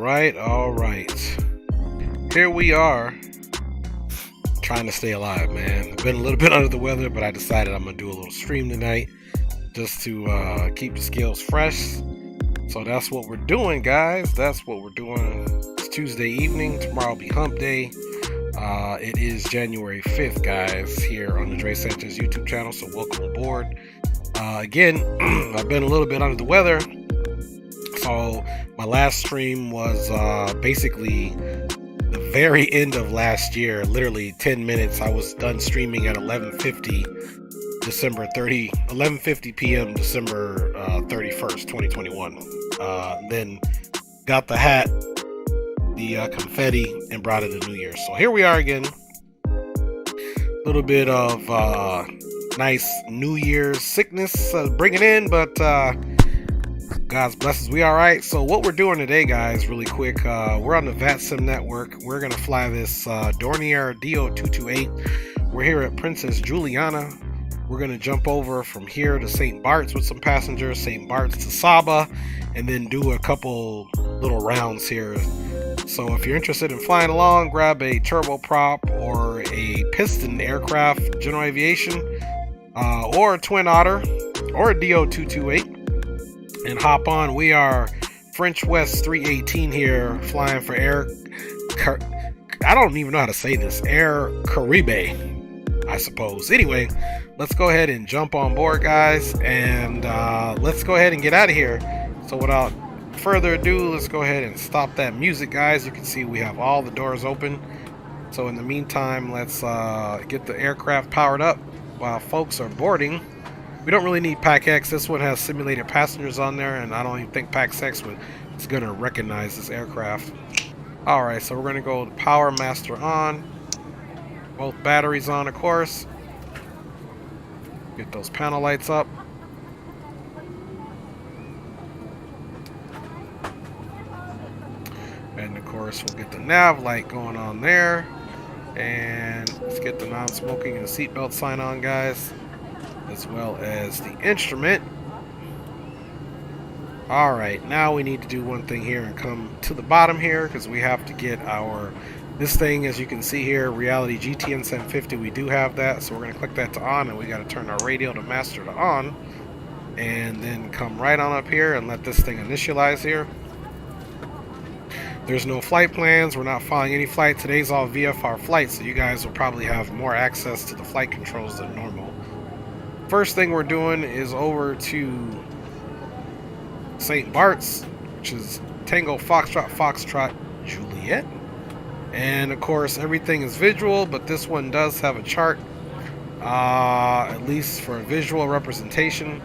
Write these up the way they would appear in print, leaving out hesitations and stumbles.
all right. Here we are, trying to stay alive, man. I've been a little bit under the weather, but I decided I'm gonna do a little stream tonight just to keep the skills fresh. So that's what we're doing, guys. That's what we're doing. It's Tuesday evening. Tomorrow will be hump day. It is January 5th, guys, here on the Dre Sanchez YouTube channel, so welcome aboard. Again, I've been a little bit under the weather. So my last stream was basically the very end of last year, literally 10 minutes. I was done streaming at 11:50 p.m. December 31st, 2021. Then got the hat, the confetti, and brought it to New Year's. So here we are again. A little bit of nice New Year's sickness bringing in, but God's blessings, we all right. So what we're doing today, guys, really quick, we're on the VATSIM network. We're gonna fly this Dornier Do228. We're here at Princess Juliana. We're gonna jump over from here to St. Barts with some passengers, St. Barts to Saba, and then do a couple little rounds here. So if you're interested in flying along, grab a turboprop or a piston aircraft, general aviation, or a Twin Otter or a Do228, and hop on. We are French West 318 here, flying for I don't even know how to say this, Air Caribe, I suppose. Anyway, let's go ahead and jump on board, guys, and let's go ahead and get out of here. So without further ado, let's go ahead and stop that music, guys. You can see we have all the doors open. So in the meantime, let's get the aircraft powered up while folks are boarding. We don't really need Pack X. This one has simulated passengers on there, and I don't even think Pack X is going to recognize this aircraft. Alright, so we're going to go Power Master on. Both batteries on, of course. Get those panel lights up. And of course, we'll get the nav light going on there. And let's get the non-smoking and the seatbelt sign on, guys, as well as the instrument. Alright, now we need to do one thing here and come to the bottom here, because we have to get this thing, as you can see here, Reality GTN 750. We do have that, so we're going to click that to on, and we got to turn our radio to master to on, and then come right on up here and let this thing initialize here. There's no flight plans. We're not flying any flight. Today's all VFR flights, so you guys will probably have more access to the flight controls than normal. First thing we're doing is over to St. Barts, which is Tango Foxtrot Foxtrot Juliet. And of course, everything is visual, but this one does have a chart, at least for a visual representation.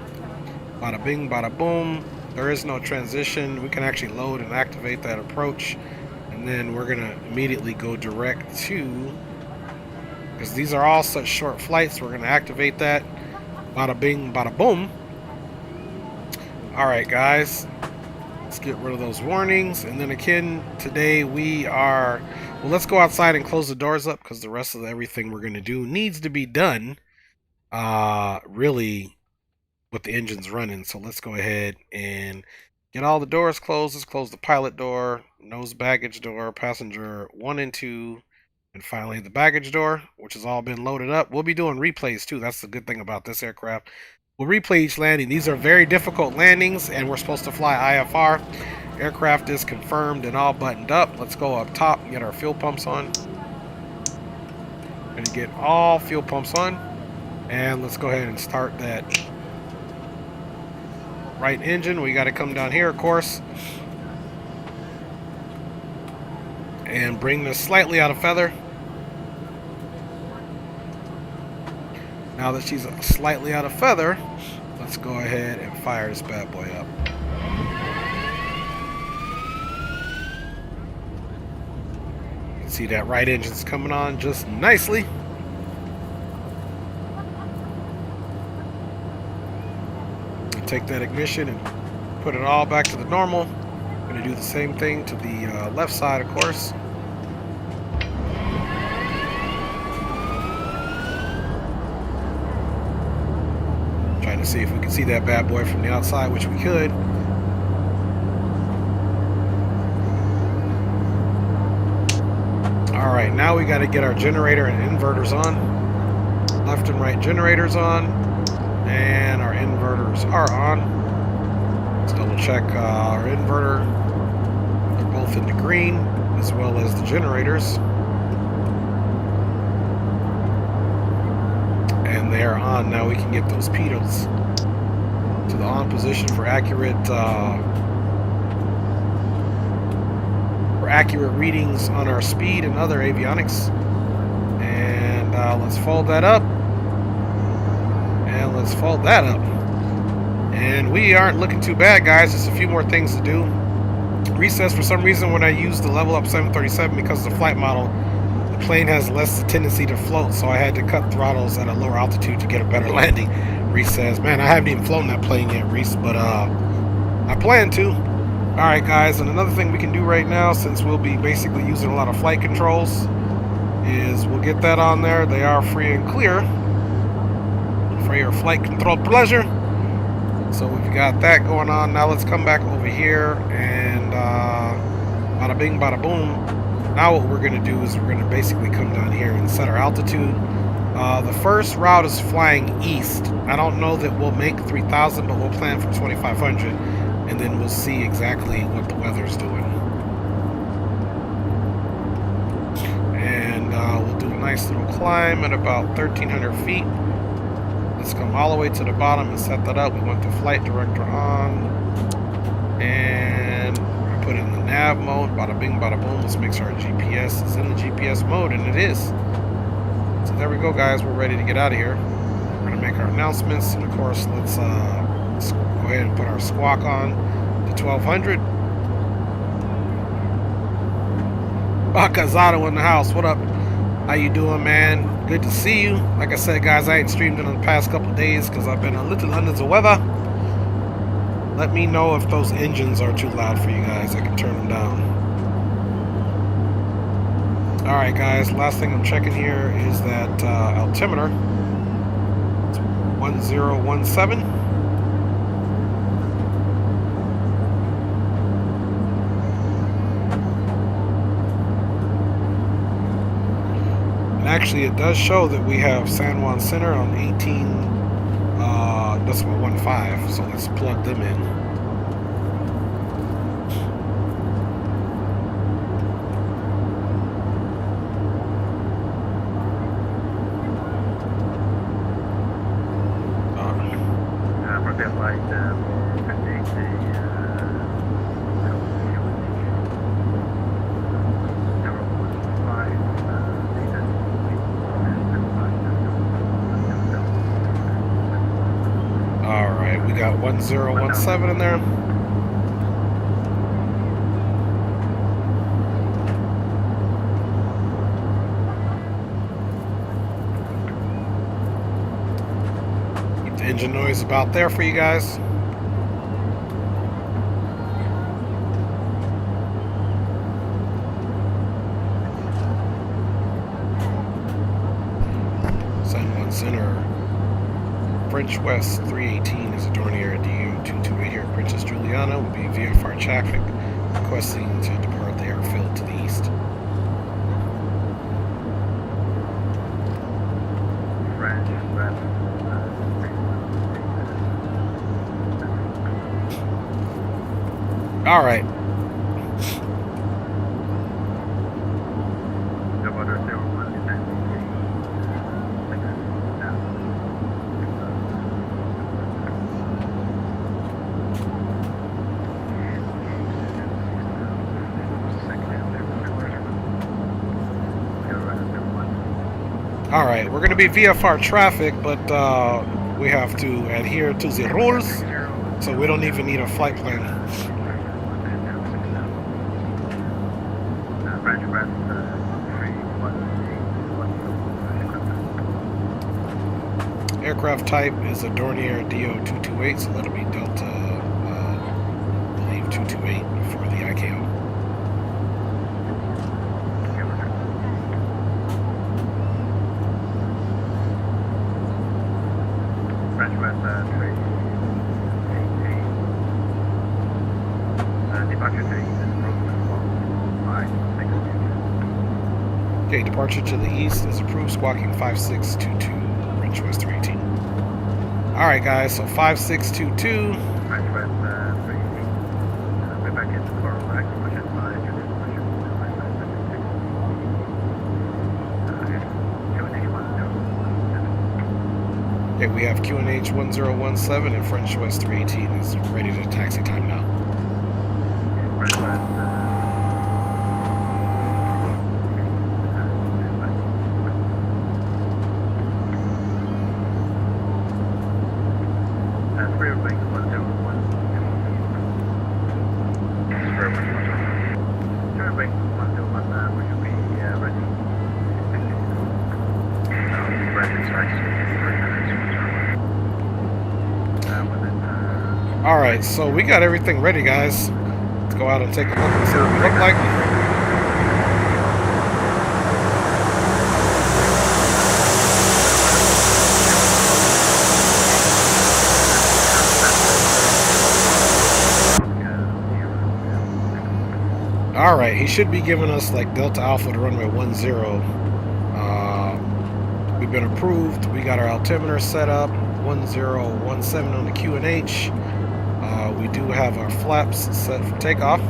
Bada bing, bada boom. There is no transition. We can actually load and activate that approach, and then we're gonna immediately go direct to, because these are all such short flights, we're gonna activate that. Bada bing, bada boom. Alright, guys, let's get rid of those warnings. And then again, today we are, well, let's go outside and close the doors up, because the rest of everything we're gonna do needs to be done really with the engines running. So let's go ahead and get all the doors closed. Let's close the pilot door, nose baggage door, passenger 1 and 2, and finally the baggage door, which has all been loaded up. We'll be doing replays too. That's the good thing about this aircraft. We'll replay each landing. These are very difficult landings, and we're supposed to fly IFR. Aircraft is confirmed and all buttoned up. Let's go up top and get our fuel pumps on. Gonna get all fuel pumps on, and let's go ahead and start that right engine. We got to come down here, of course, and bring this slightly out of feather. Now that she's slightly out of feather, let's go ahead and fire this bad boy up. You can see that right engine's coming on just nicely. Take that ignition and put it all back to the normal. I'm going to do the same thing to the left side, of course. Trying to see if we can see that bad boy from the outside, which we could. Alright, now we got to get our generator and inverters on. Left and right generators on. And our inverters are on. Let's double check our inverter. They're both in the green, as well as the generators. And they are on. Now we can get those pedals to the on position for accurate readings on our speed and other avionics. And let's fold that up. And let's fold that up. And we aren't looking too bad, guys. Just a few more things to do. Recess, for some reason, when I use the level up 737, because of the flight model, the plane has less tendency to float, so I had to cut throttles at a lower altitude to get a better landing. Reese says, man, I haven't even flown that plane yet, Reese, but I plan to. Alright, guys, and another thing we can do right now, since we'll be basically using a lot of flight controls, is we'll get that on there. They are free and clear for your flight control pleasure. So we've got that going on. Now let's come back over here and bada bing, bada boom. Now what we're going to do is we're going to basically come down here and set our altitude. The first route is flying east. I don't know that we'll make 3,000, but we'll plan for 2,500, and then we'll see exactly what the weather's doing. And we'll do a nice little climb at about 1,300 feet. Let's come all the way to the bottom and set that up. We want the flight director on. And I put it in the nav mode. Bada bing, bada boom. Let's make sure our GPS is in the GPS mode, and it is. So there we go, guys. We're ready to get out of here. We're going to make our announcements. And of course, let's go ahead and put our squawk on to 1,200. Bakazado in the house. What up? How you doing, man? Good to see you. Like I said, guys, I ain't streamed in the past couple days because I've been a little under the weather. Let me know if those engines are too loud for you guys. I can turn them down. Alright, guys, last thing I'm checking here is that altimeter. It's 1017. Actually, it does show that we have San Juan Center on 18.15, so let's plug them in. Alright, we got 1017 in there. Keep the engine noise about there for you guys. San Juan Center. French West 318 is a Dornier Do228 here at Princess Juliana. Will be VFR traffic requesting to depart the airfield to the east. All right. Alright, we're going to be VFR traffic, but we have to adhere to the rules, so we don't even need a flight plan. Aircraft type is a Dornier Do228, so that'll be Delta, I believe 228 for the ICAO. Okay, departure to the east is approved, squawking 5622, French West 318. Alright guys, so 5622. French West 318. We're back into Coral X, pushing 5, unit pushing 5576. Okay, we have QNH 1017 and French West 318 is ready to taxi time now. French West Alright, so we got everything ready, guys. Let's go out and take a look and see what we look like. Alright, he should be giving us like Delta Alpha to runway 10. We've been approved. We got our altimeter set up. 1017 on the QNH. We do have our flaps set for takeoff.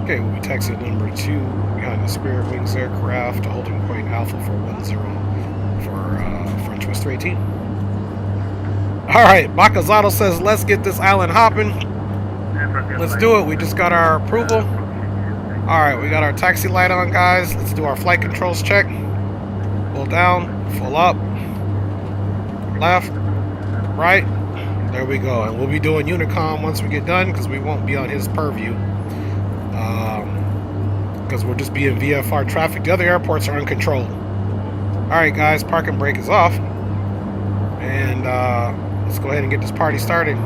Okay, we'll be taxi number 2 behind the Spirit Wings aircraft, holding point Alpha for 10 for French West 318. Alright, Bacazzato says, let's get this island hopping. Let's do it. We just got our approval. Alright, we got our taxi light on, guys. Let's do our flight controls check. Pull down, full up, left, right. There we go. And we'll be doing Unicom once we get done because we won't be on his purview. Because we'll just be in VFR traffic. The other airports are uncontrolled. Alright guys, park and brake is off. And let's go ahead and get this party started.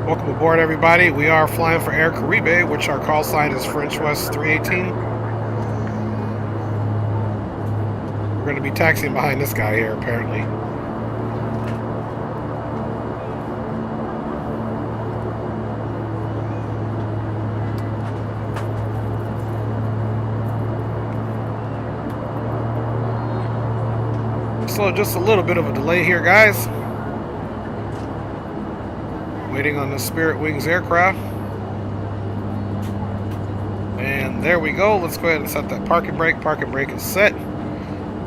Welcome aboard everybody. We are flying for Air Caribe, which our call sign is French West 318. We're going to be taxiing behind this guy here apparently. So just a little bit of a delay here, guys. Waiting on the Spirit Wings aircraft. And there we go. Let's go ahead and set that parking brake. Parking brake is set.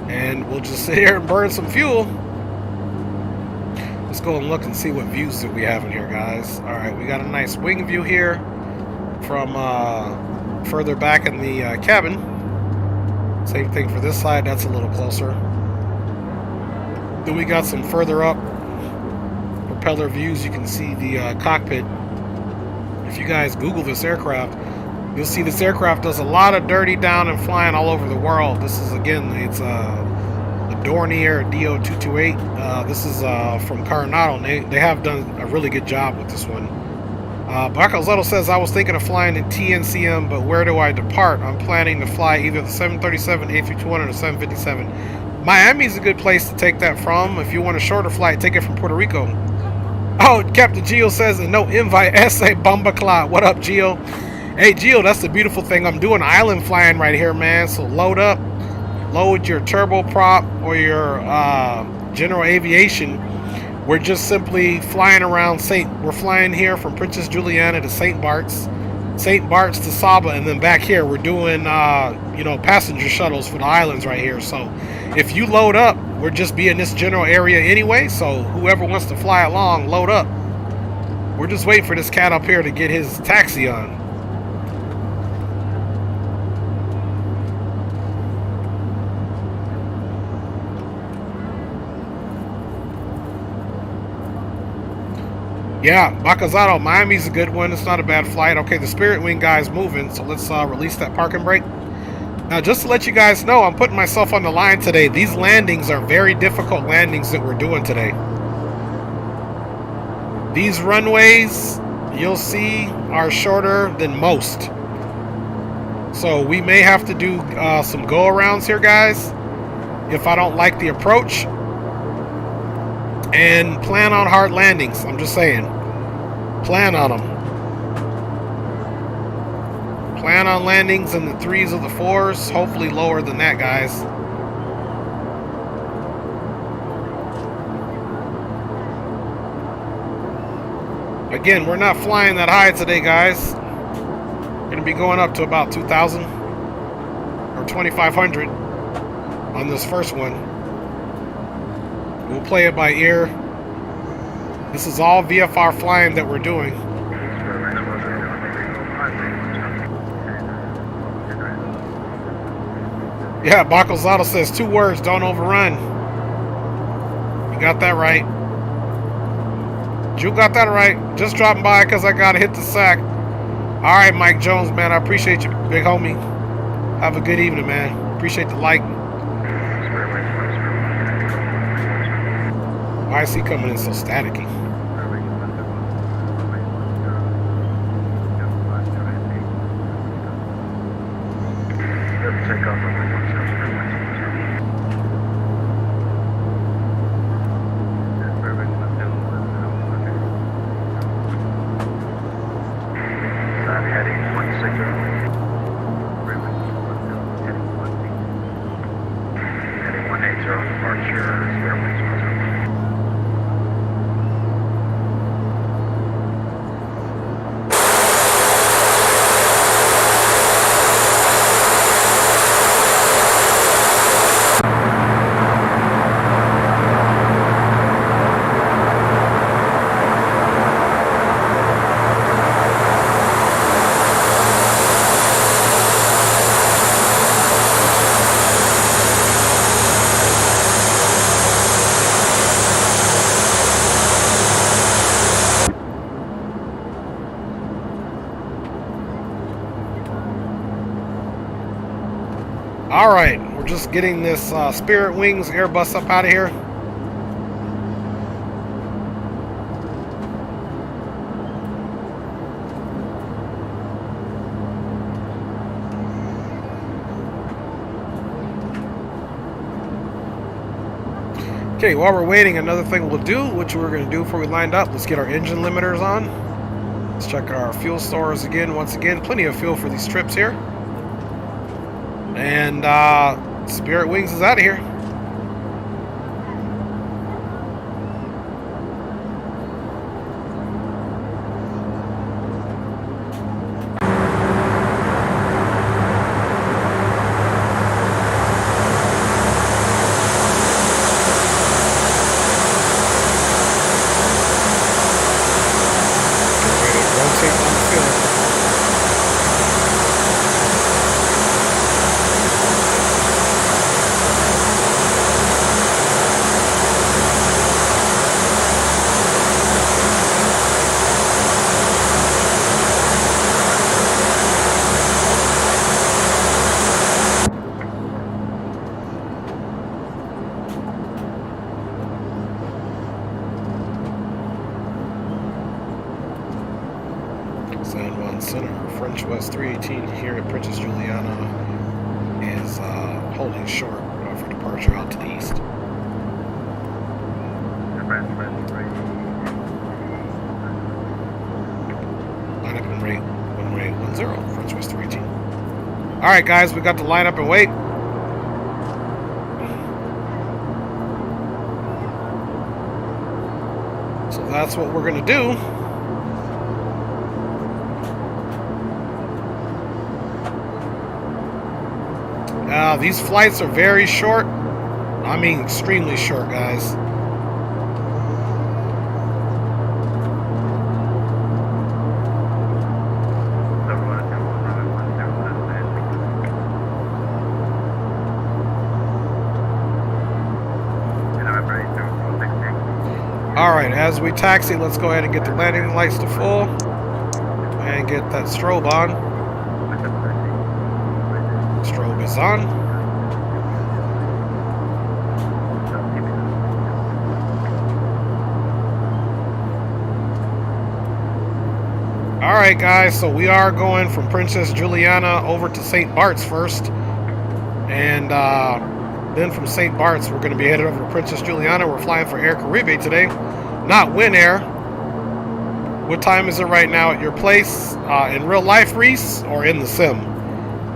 And we'll just sit here and burn some fuel. Let's go and look and see what views that we have in here, guys. Alright, we got a nice wing view here from further back in the cabin. Same thing for this side. That's a little closer. Then we got some further up propeller views. You can see the cockpit. If you guys Google this aircraft, you'll see this aircraft does a lot of dirty down and flying all over the world. This is, again, it's a Dornier Do228. This is from Coronado. They have done a really good job with this one. Bacazzato says, I was thinking of flying in TNCM, but where do I depart? I'm planning to fly either the 737, A320, or the 757. Miami's a good place to take that from. If you want a shorter flight, take it from Puerto Rico. Oh, Captain Gio says, no invite, essay, Bumbaclot. What up, Gio? Hey, Gio, that's the beautiful thing. I'm doing island flying right here, man. So load up. Load your turboprop or your general aviation. We're just simply flying around we're flying here from Princess Juliana to St. Barts to Saba, and then back here we're doing passenger shuttles for the islands right here. So if you load up, we're just be in this general area anyway, so whoever wants to fly along, load up. We're just waiting for this cat up here to get his taxi on. Yeah, Bacazzato, Miami's a good one. It's not a bad flight. Okay, the Spirit Wing guy's moving, so let's release that parking brake. Now, just to let you guys know, I'm putting myself on the line today. These landings are very difficult landings that we're doing today. These runways, you'll see, are shorter than most. So we may have to do some go-arounds here, guys, if I don't like the approach. And plan on hard landings. I'm just saying. Plan on them. Plan on landings in the 3s or the 4s. Hopefully lower than that, guys. Again, we're not flying that high today, guys. Going to be going up to about 2,000 or 2,500 on this first one. We'll play it by ear. This is all VFR flying that we're doing. Yeah, Bacalzado says 2 words, don't overrun. You got that right. You got that right. Just dropping by because I got to hit the sack. All right, Mike Jones, man. I appreciate you, big homie. Have a good evening, man. Appreciate the like. Why is he coming in so staticky? Alright, we're just getting this Spirit Wings Airbus up out of here. Okay, while we're waiting, another thing we'll do, which we're going to do before we lined up, let's get our engine limiters on. Let's check our fuel stores again. Once again, plenty of fuel for these trips here. And Spirit Wings is out of here. San Juan Center, French West 318 here at Princess Juliana is holding short for departure out to the east. Line up and rate, runway 10, French West 318. Alright guys, we got to line up and wait. So that's what we're going to do. These flights are very short. I mean, extremely short, guys. All right. Alright, as we taxi, let's go ahead and get the landing lights to full. And get that strobe on. Strobe is on. Alright guys, so we are going from Princess Juliana over to St. Barts first. And then from St. Barts, we're going to be headed over to Princess Juliana. We're flying for Air Caribe today, not Win Air. What time is it right now at your place? In real life, Reese, or in the sim?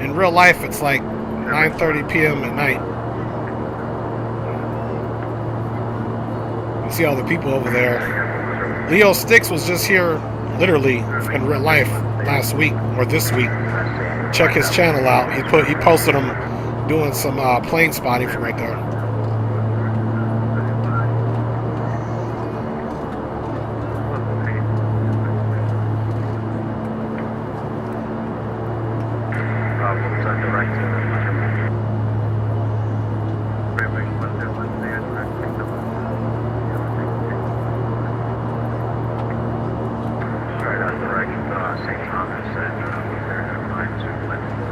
In real life, it's like 9:30 p.m. at night. You see all the people over there. Leo Sticks was just here, literally, in real life last week, or this week. Check his channel out. He posted him doing some plane spotting from right there.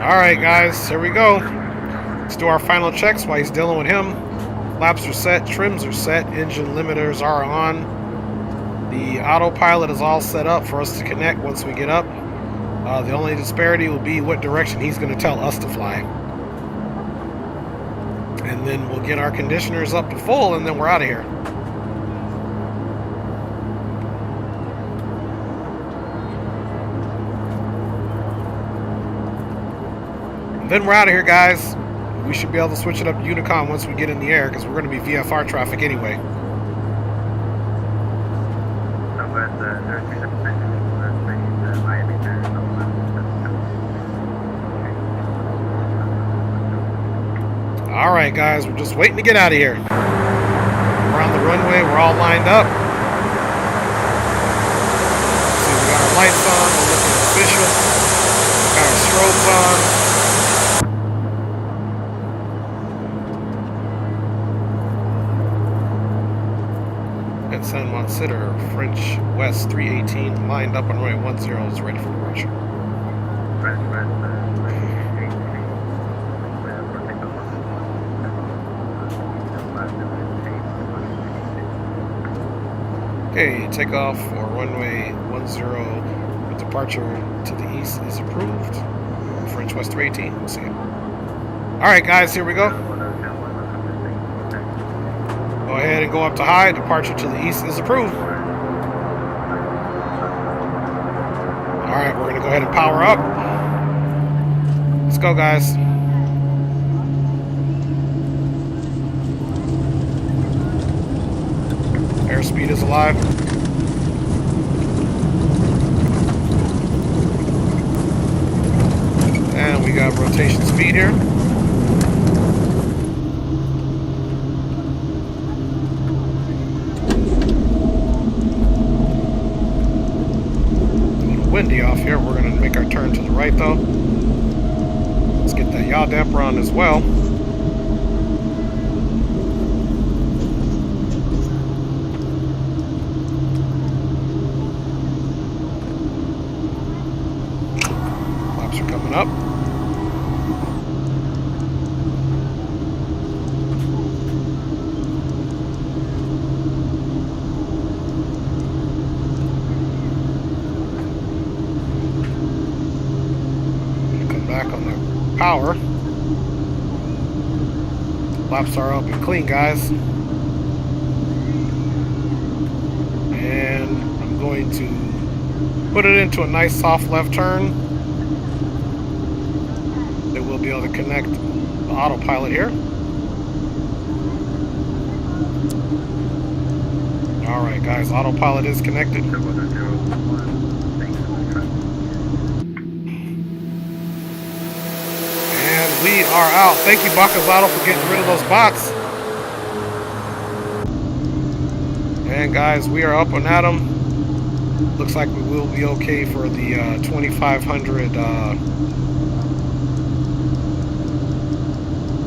Alright guys, here we go. Let's do our final checks while he's dealing with him. Flaps are set, trims are set, engine limiters are on. The autopilot is all set up for us to connect once we get up. The only disparity will be what direction he's going to tell us to fly. And then we'll get our conditioners up to full and then we're out of here. Then we're out of here, guys. We should be able to switch it up to Unicom once we get in the air because we're going to be VFR traffic anyway. Alright, guys. We're just waiting to get out of here. We're on the runway. We're all lined up. See, we got our lights on. We're looking official. We got our strobes on. San Monsider, French West 318, lined up on runway 10 is ready for departure. Okay, takeoff for runway 10 with departure to the east is approved. French West 318, we'll see you. Alright guys, here we go. Go ahead and go up to high. Departure to the east is approved. Alright, we're going to go ahead and power up. Let's go, guys. Airspeed is alive. And we got rotation speed here. Windy off here. We're going to make our turn to the right though. Let's get that yaw damper on as well. Flaps are coming up. Power. Laps are up and clean, guys. And I'm going to put it into a nice soft left turn. Then we'll be able to connect the autopilot here. Alright guys, autopilot is connected. We are out. Thank you, Bacazzato, for getting rid of those bots. And guys, we are up on Atom. Looks like we will be okay for the 2500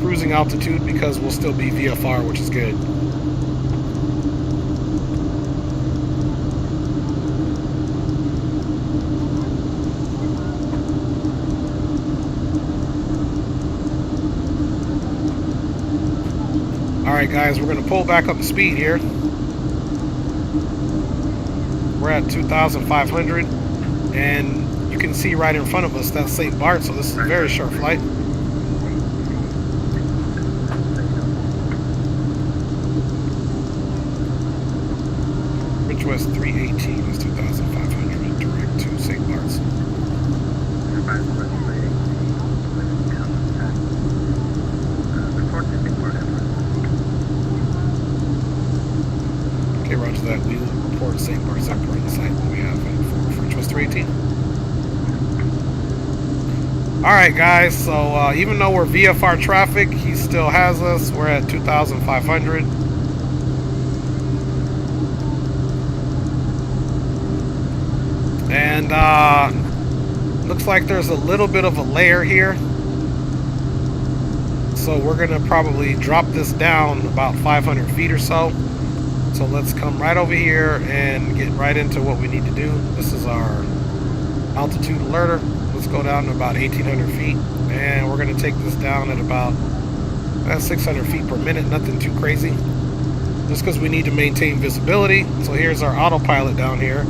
cruising altitude because we'll still be VFR, which is good. Alright guys, we're going to pull back up the speed here. We're at 2,500, and you can see right in front of us that's St. Barts, so this is a very short flight. West 318 is 2,500 direct to St. Barts. Okay, roger that. We will report St. Barts Airport in sight when we have it for French West 318. Alright guys, so even though we're VFR traffic, he still has us. We're at 2,500. And looks like there's a little bit of a layer here, so we're gonna probably drop this down about 500 feet or so. So let's come right over here and get right into what we need to do. This is our altitude alerter. Let's go down to about 1,800 feet, and we're gonna take this down at about 600 feet per minute. Nothing too crazy, just because we need to maintain visibility. So here's our autopilot down here.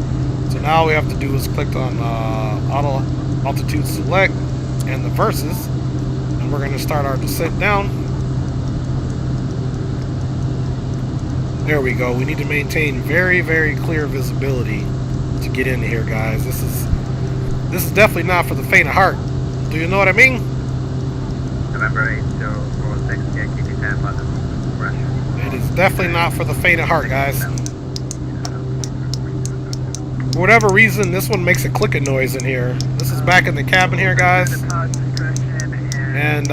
So now all we have to do is click on auto altitude select and the versus, and we're going to start our descent down. There we go. We need to maintain very, very clear visibility to get in here, guys. This is definitely not for the faint of heart. Do you know what I mean? November 8046, yeah, keep your 10 buttons. It is definitely not for the faint of heart, guys. For whatever reason, this one makes a clicking noise in here. This is back in the cabin here, guys. And,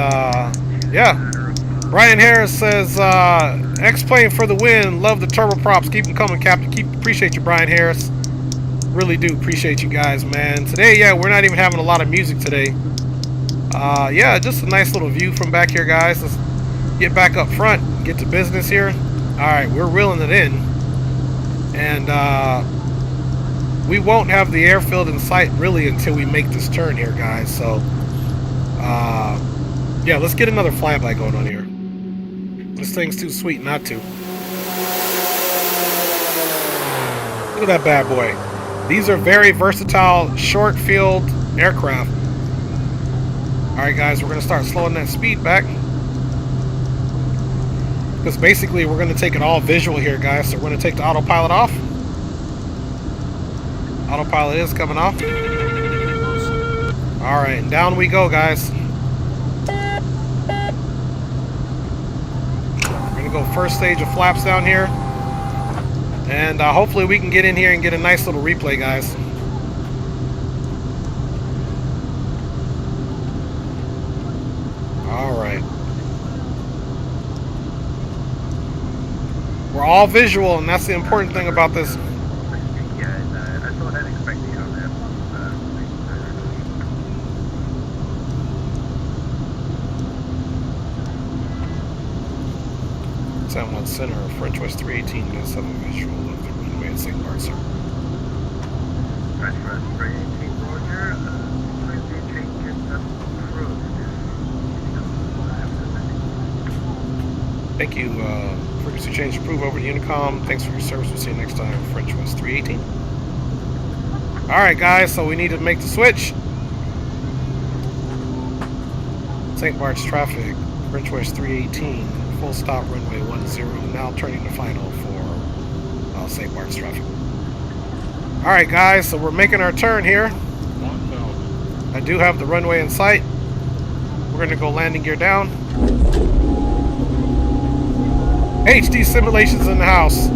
yeah. Brian Harris says, X-Plane for the win. Love the turboprops. Keep them coming, Captain. Appreciate you, Brian Harris. Really do appreciate you guys, man. Today, yeah, we're not even having a lot of music today. Yeah, just a nice little view from back here, guys. Let's get back up front and get to business here. Alright, we're reeling it in. And, we won't have the airfield in sight really until we make this turn here, guys. So, yeah, let's get another flyby going on here. This thing's too sweet not to. Look at that bad boy. These are very versatile, short field aircraft. Alright, guys, we're going to start slowing that speed back. Because basically, we're going to take it all visual here, guys. So we're going to take the autopilot off. Autopilot is coming off. Alright, and down we go, guys. We're going to go first stage of flaps down here. And hopefully we can get in here and get a nice little replay, guys. Alright. We're all visual, and that's the important thing about this. Sound 1 center, French West 318, does have a visual of the runway at St. Barts. French West 318, Roger. Frequency changes approved. Thank you. Frequency change approved over to Unicom. Thanks for your service. We'll see you next time, French West 318. Alright, guys, so we need to make the switch. St. Barts traffic, French West 318. Full stop runway 10, now turning to final for St. Barts traffic. Alright guys, so we're making our turn here. I do have the runway in sight. We're going to go landing gear down. HD simulations in the house.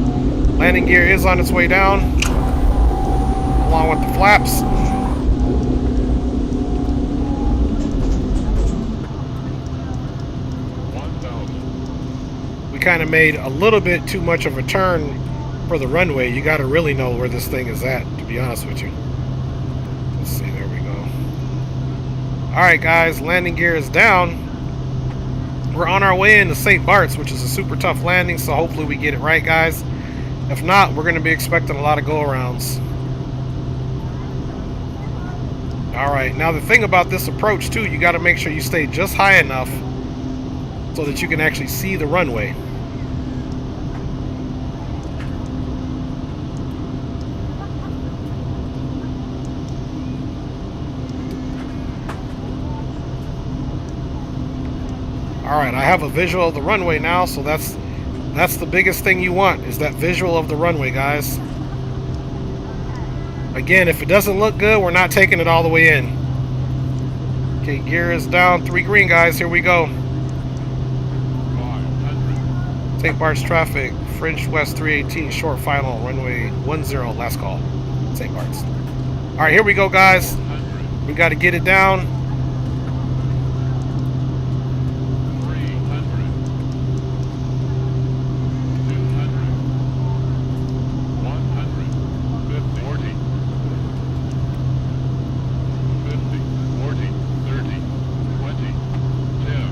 Landing gear is on its way down, along with the flaps. Kind of made a little bit too much of a turn for the runway. You got to really know where this thing is at, to be honest with you. Let's see, there we go. Alright guys, landing gear is down. We're on our way into St. Barts, which is a super tough landing, so hopefully we get it right, guys. If not, we're going to be expecting a lot of go-arounds. Alright, now the thing about this approach too, you got to make sure you stay just high enough so that you can actually see the runway. Alright, I have a visual of the runway now, so that's the biggest thing you want, is that visual of the runway, guys. Again, if it doesn't look good, we're not taking it all the way in. Okay, gear is down. 3 green, guys. Here we go. St. Barts traffic. French West 318, short final. Runway 10, last call. St. Barts. Alright, here we go, guys. We got to get it down. 200, 150, 40, 50, 40, 10.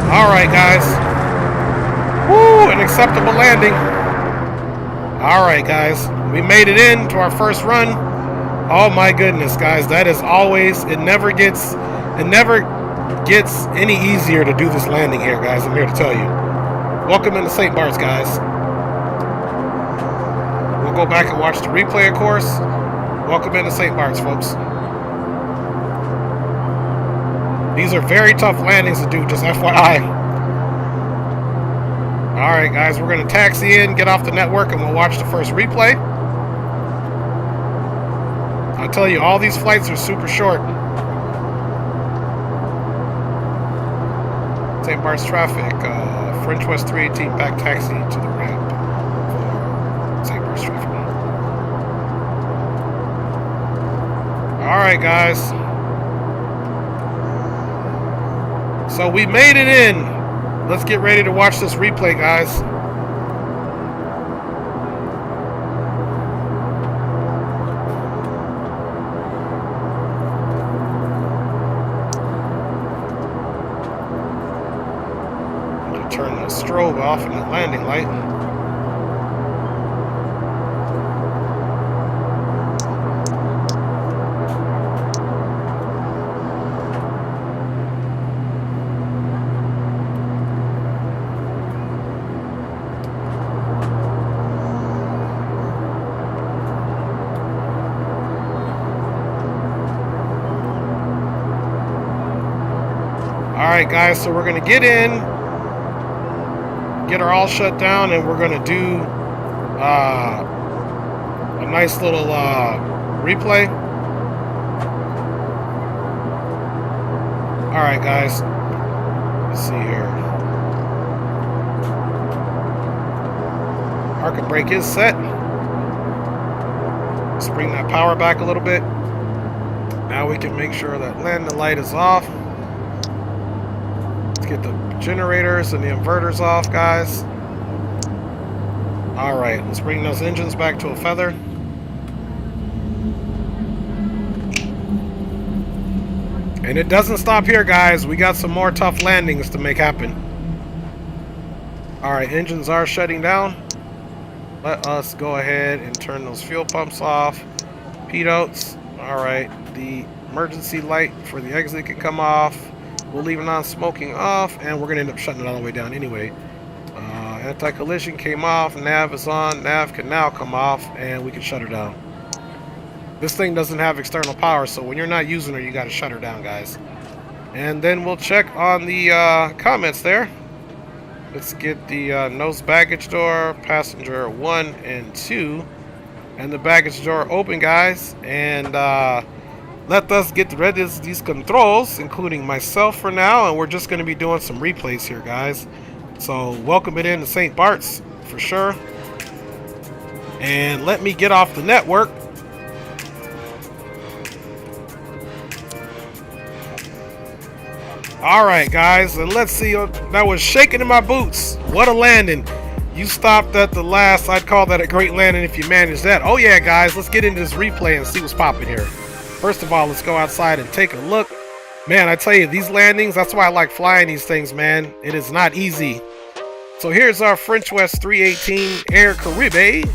Alright, guys. Woo! An acceptable landing. Alright, guys. We made it in to our first run. Oh my goodness, guys. That is always, it never gets any easier to do this landing here, guys. I'm here to tell you. Welcome into St. Barts, guys. We'll go back and watch the replay, of course. Welcome into St. Barts, folks. These are very tough landings to do, just FYI. Alright, guys, we're going to taxi in, get off the network, and we'll watch the first replay. I tell you, all these flights are super short. St. Barts traffic, French West 318, back taxi to the ramp for St. Barts traffic. Alright, guys. So we made it in. Let's get ready to watch this replay, guys. Turn the strobe off and the landing light. Alright, guys, so we're going to get in, get her all shut down, and we're going to do a nice little replay. Alright, guys, let's see here. Parking brake is set. Let's bring that power back a little bit. Now we can make sure that landing light is off. Get the generators and the inverters off, guys. Alright, let's bring those engines back to a feather. And it doesn't stop here, guys. We got some more tough landings to make happen. Alright, engines are shutting down. Let us go ahead and turn those fuel pumps off. Pilots. Alright, the emergency light for the exit can come off. We'll leave non-smoking off, and we're going to end up shutting it all the way down anyway. Anti-collision came off, nav is on, nav can now come off, and we can shut her down. This thing doesn't have external power, so when you're not using her, you got to shut her down, guys. And then we'll check on the comments there. Let's get the nose baggage door, passenger 1 and 2, and the baggage door open, guys. And let us get ready to these controls, including myself for now, and we're just going to be doing some replays here, guys. So welcome it in to St. Barts for sure. And let me get off the network. Alright, guys, and let's see. That was shaking in my boots. What a landing. You stopped at the last. I'd call that a great landing if you managed that. Oh yeah, guys, let's get into this replay and see what's popping here. First of all, let's go outside and take a look. Man, I tell you, these landings, that's why I like flying these things, man. It is not easy. So here's our French West 318 Air Caribe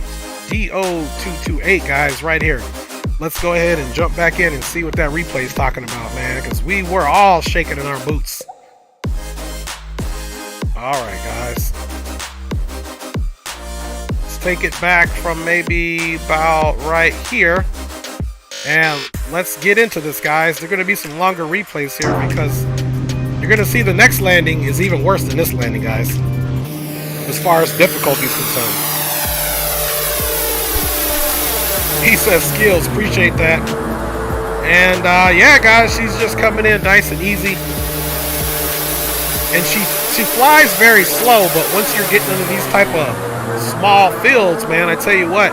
Do228, guys, right here. Let's go ahead and jump back in and see what that replay is talking about, man, because we were all shaking in our boots. Alright, guys. Let's take it back from maybe about right here. And let's get into this, guys. There are going to be some longer replays here because you're going to see the next landing is even worse than this landing, guys, as far as difficulty is concerned. He says skills, appreciate that. And yeah, guys, she's just coming in nice and easy. And she flies very slow, but once you're getting into these type of small fields, man, I tell you what,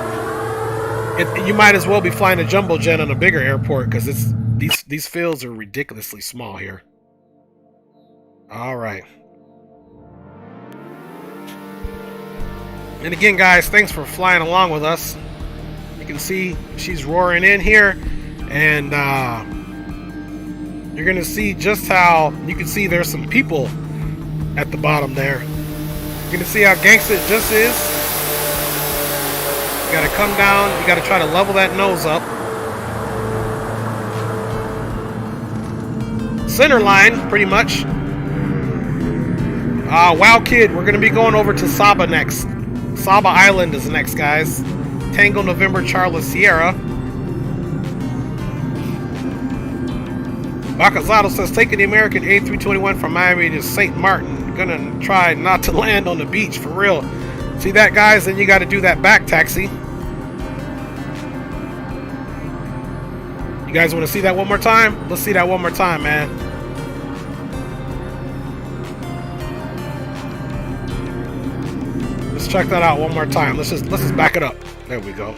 you might as well be flying a jumbo jet on a bigger airport because these fields are ridiculously small here. All right. And again, guys, thanks for flying along with us. You can see she's roaring in here, and you're gonna see just how you can see there's some people at the bottom there. You're gonna see how gangsta it just is. You gotta come down, you gotta try to level that nose up. Center line, pretty much. Wow Kid, we're gonna be going over to Saba next. Saba Island is next, guys. Tango November Charlie Sierra. Bacazado says, taking the American A321 from Miami to St. Martin. Gonna try not to land on the beach, for real. See that, guys? Then you got to do that back taxi. You guys want to see that one more time? Let's see that one more time, man. Let's check that out one more time. Let's just back it up. There we go.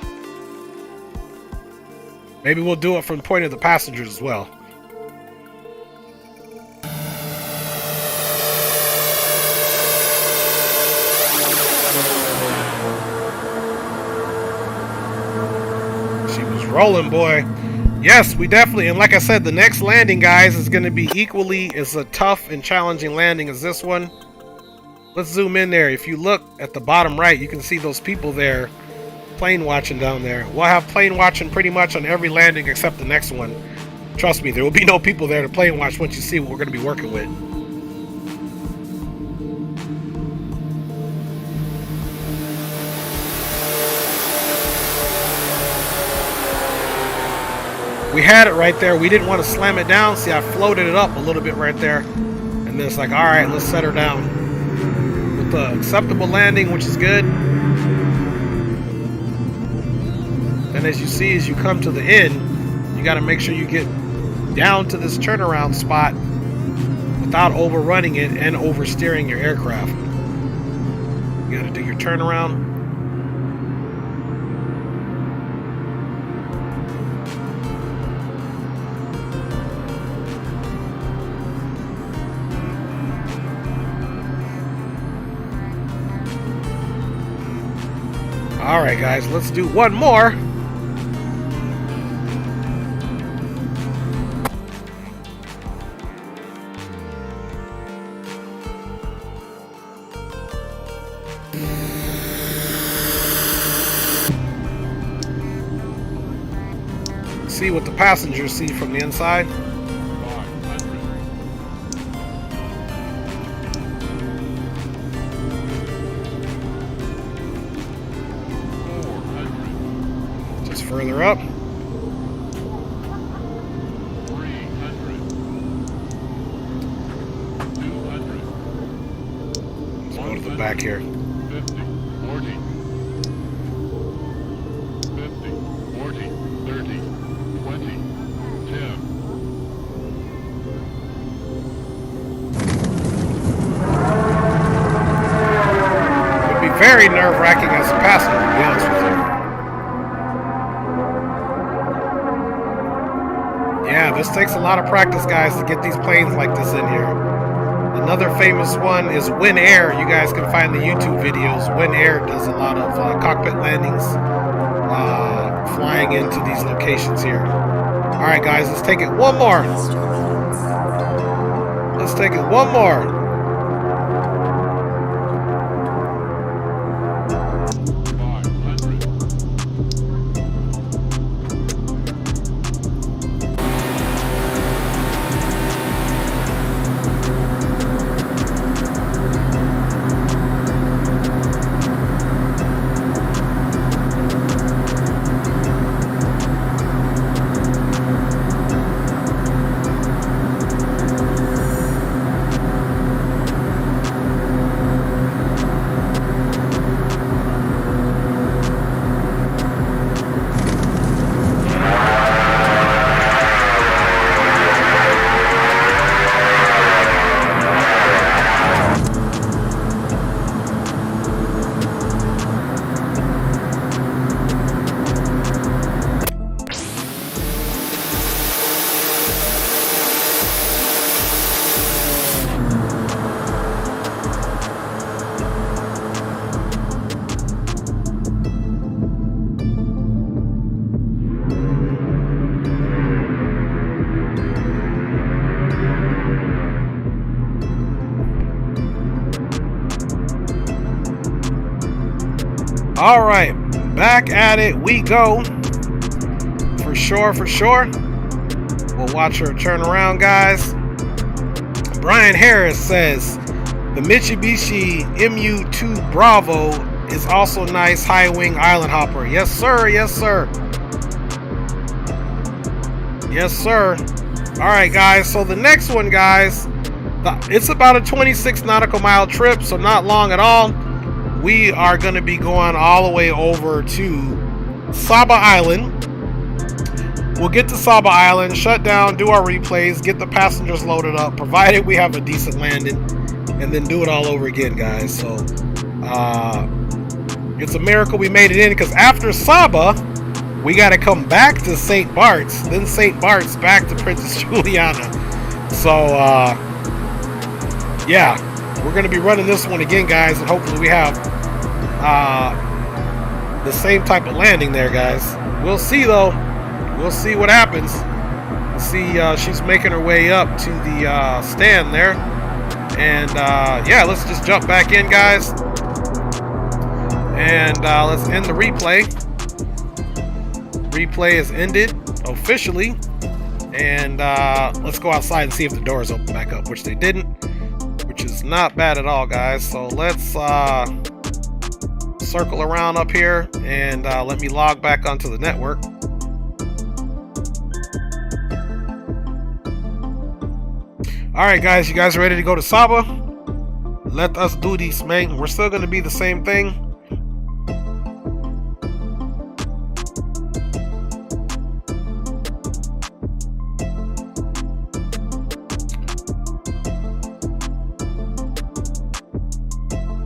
Maybe we'll do it from the point of the passengers as well. She was rolling, boy. Yes, we definitely, and like I said, the next landing, guys, is going to be equally as a tough and challenging landing as this one. Let's zoom in there. If you look at the bottom right, you can see those people there plane watching down there. We'll have plane watching pretty much on every landing except the next one. Trust me, there will be no people there to plane watch once you see what we're going to be working with. We had it right there. We didn't want to slam it down. See, I floated it up a little bit right there. And then it's like, all right, let's set her down. With the acceptable landing, which is good. And as you see, as you come to the end, you got to make sure you get down to this turnaround spot without overrunning it and oversteering your aircraft. You got to do your turnaround. All right, guys, let's do one more. See what the passengers see from the inside. Further up. 300. 200. Let's go to the back here. 50, 40. 50, 40, 30, 20, 10. It would be very nerve-wracking as a passenger, to be honest with you. Yeah, this takes a lot of practice, guys, to get these planes like this in here. Another famous one is Win Air. You guys can find the YouTube videos. Win Air does a lot of cockpit landings, flying into these locations here. All right, guys, let's take it one more. Let's take it one more. All right, back at it we go. For sure, for sure. We'll watch her turn around, guys. Brian Harris says the Mitsubishi MU2 Bravo is also nice high wing island hopper. Yes, sir. Yes, sir. Yes, sir. All right, guys. So the next one, guys, it's about a 26 nautical mile trip, so not long at all. We are going to be going all the way over to Saba Island. We'll get to Saba Island, shut down, do our replays, get the passengers loaded up, provided we have a decent landing, and then do it all over again, guys. So it's a miracle we made it in, because after Saba, we got to come back to St. Barts, then St. Barts back to Princess Juliana. So yeah, we're going to be running this one again, guys, and hopefully we have the same type of landing there, guys. We'll see, though. We'll see what happens. See, she's making her way up to the stand there. And yeah, let's just jump back in, guys. And let's end the replay. Replay is ended officially. And let's go outside and see if the doors open back up, which they didn't. Which is not bad at all, guys. So let's circle around up here and let me log back onto the network. Alright, guys, you guys ready to go to Saba? Let us do this, man. We're still going to be the same thing.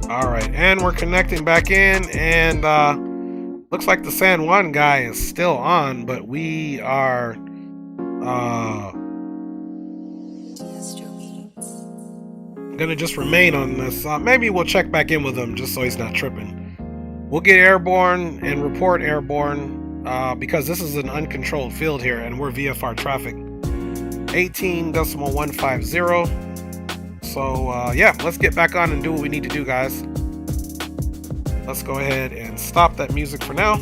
Alright, and we're connecting back in, and looks like the San Juan guy is still on, but we are gonna just remain on this. Maybe we'll check back in with him just so he's not tripping. We'll get airborne and report airborne because this is an uncontrolled field here, and we're VFR traffic 18.150. So yeah, let's get back on and do what we need to do, guys. Let's go ahead and stop that music for now.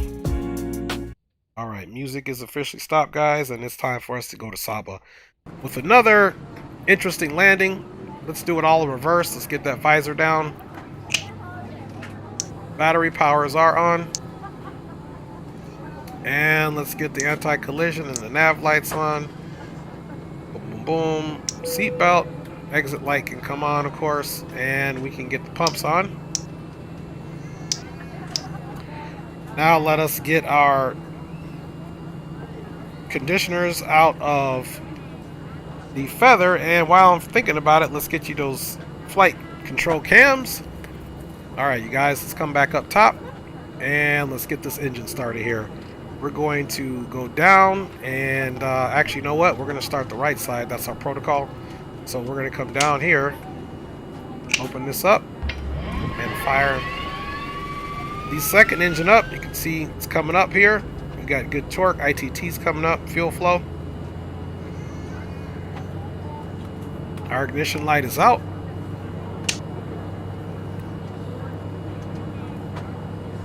All right, music is officially stopped, guys, and it's time for us to go to Saba with another interesting landing. Let's do it all in reverse. Let's get that visor down. Battery powers are on. And let's get the anti-collision and the nav lights on. Boom, boom, boom. Seatbelt. Exit light can come on, of course. And we can get the pumps on. Now let us get our conditioners out of the feather, and while I'm thinking about it, let's get you those flight control cams. All right, you guys, let's come back up top and let's get this engine started here. We're going to go down, and actually, you know what? We're going to start the right side. That's our protocol. So we're going to come down here, open this up, and fire the second engine up. You can see it's coming up here. We got good torque. ITT's coming up. Fuel flow. Our ignition light is out.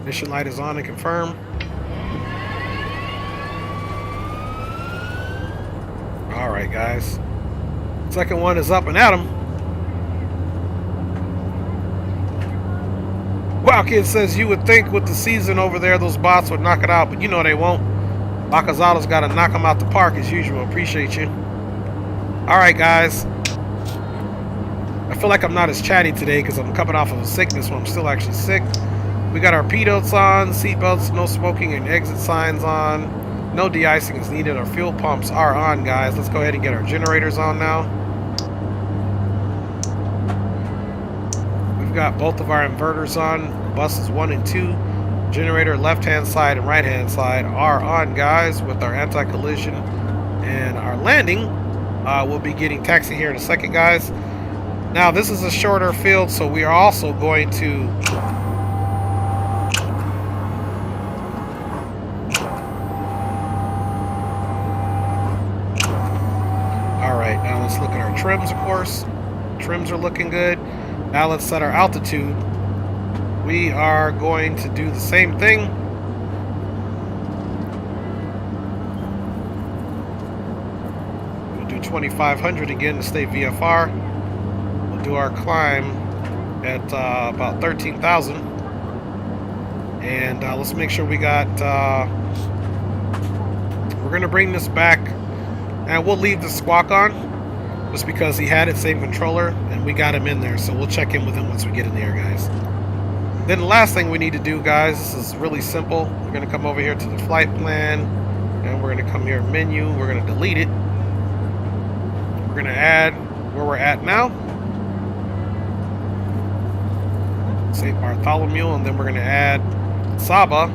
Ignition light is on and confirm. Alright, guys. Second one is up and at 'em. Wow, Kid says you would think with the season over there those bots would knock it out, but you know they won't. Bakazado's got to knock them out the park as usual. Appreciate you. Alright, guys. I feel like I'm not as chatty today because I'm coming off of a sickness when I'm still actually sick. We got our P-Dotes on, seatbelts, no smoking, and exit signs on. No de-icing is needed. Our fuel pumps are on, guys. Let's go ahead and get our generators on now. We've got both of our inverters on. Buses 1 and 2. Generator left-hand side and right-hand side are on, guys, with our anti-collision and our landing. We'll be getting taxi here in a second, guys. Now, this is a shorter field, so we are also going to Alright, now let's look at our trims, of course. Trims are looking good. Now let's set our altitude. we are going to do the same thing. We'll do 2,500 again to stay VFR. We'll do our climb at about 13,000. And let's make sure we got... we're going to bring this back, and we'll leave the squawk on, just because he had it, same controller, and we got him in there. So we'll check in with him once we get in the air, guys. Then the last thing we need to do, guys, this is really simple. We're going to come over here to the flight plan, and we're going to come here, menu. We're going to delete it. We're going to add where we're at now. St. Bartholomew, and then we're going to add Saba.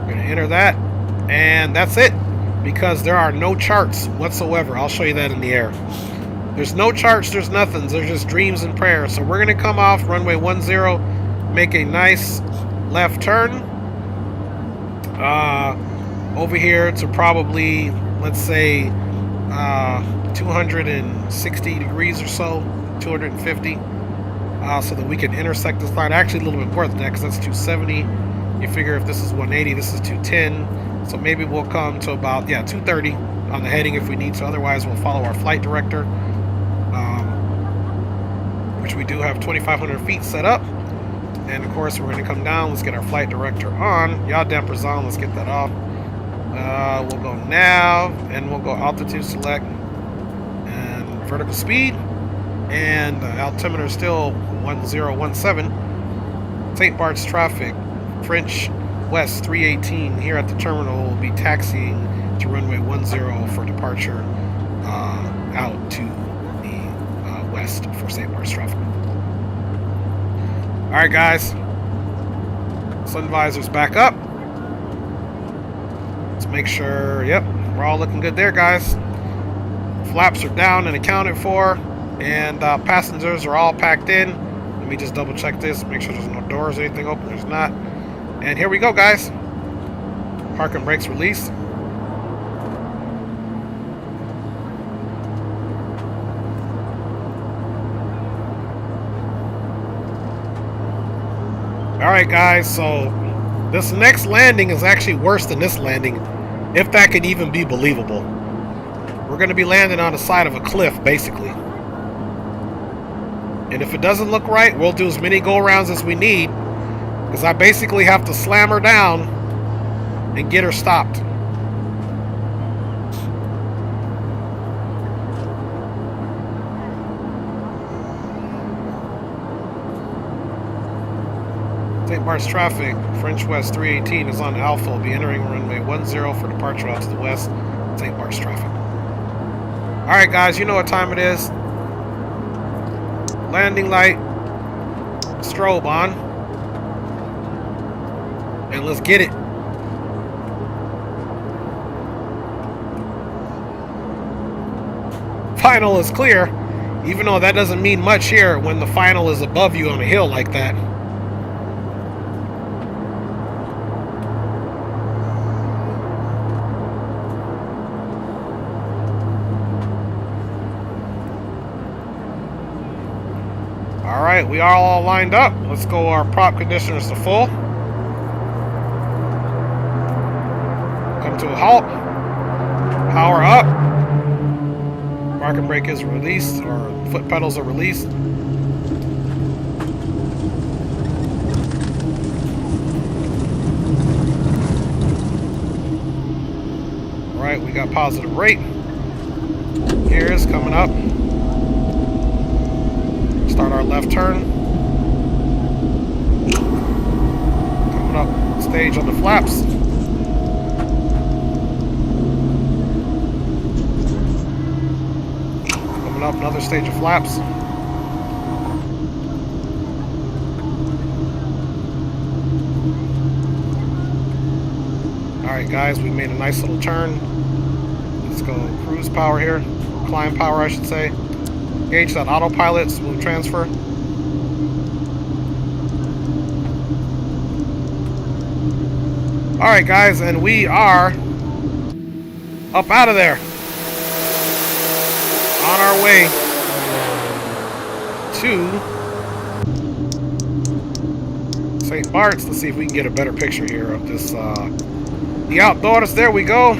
We're going to enter that, and that's it, because there are no charts whatsoever. I'll show you that in the air. There's no charts, there's nothing. There's just dreams and prayers. So we're going to come off runway 10, make a nice left turn over here to probably, let's say, 260 degrees or so, 250, so that we can intersect this line. Actually, a little bit more than that, because that's 270. You figure if this is 180, this is 210. So maybe we'll come to about, 230 on the heading if we need to. Otherwise, we'll follow our flight director, which we do have 2,500 feet set up. And of course, we're going to come down. Let's get our flight director on. Yaw dampers on. Let's get that off. We'll go nav, and we'll go altitude select and vertical speed. And altimeter still 1017. St. Bart's traffic, French West 318. Here at the terminal, we'll be taxiing to runway 10 for departure out to the west for St. Bart's traffic. Alright, guys. Sun visor's back up. Let's make sure, yep, we're all looking good there, guys. Flaps are down and accounted for, and passengers are all packed in. Let me just double check this, make sure there's no doors or anything open. There's not. And here we go, guys. Park and brakes released. Alright, guys, so this next landing is actually worse than this landing, if that can even be believable. We're going to be landing on the side of a cliff, basically. And if it doesn't look right, we'll do as many go-arounds as we need, because I basically have to slam her down and get her stopped. St. Bart's traffic, French West 318 is on Alpha. Will be entering runway 10 for departure out to the west. St. Bart's traffic. Alright, guys, you know what time it is. Landing light, strobe on. And let's get it. Final is clear, even though that doesn't mean much here when the final is above you on a hill like that. Alright, we are all lined up. Let's go our prop conditioners to full. Come to a halt. Power up. Parking brake is released, or foot pedals are released. Alright, we got positive rate. Gears coming up. Start our left turn. Coming up stage on the flaps. Coming up another stage of flaps. Alright, guys, we made a nice little turn. Let's go cruise power here. Climb power, I should say. Gauge that autopilot, smooth transfer. Alright, guys, and we are up out of there. On our way to St. Barts. Let's see if we can get a better picture here of this. The outdoors. There we go.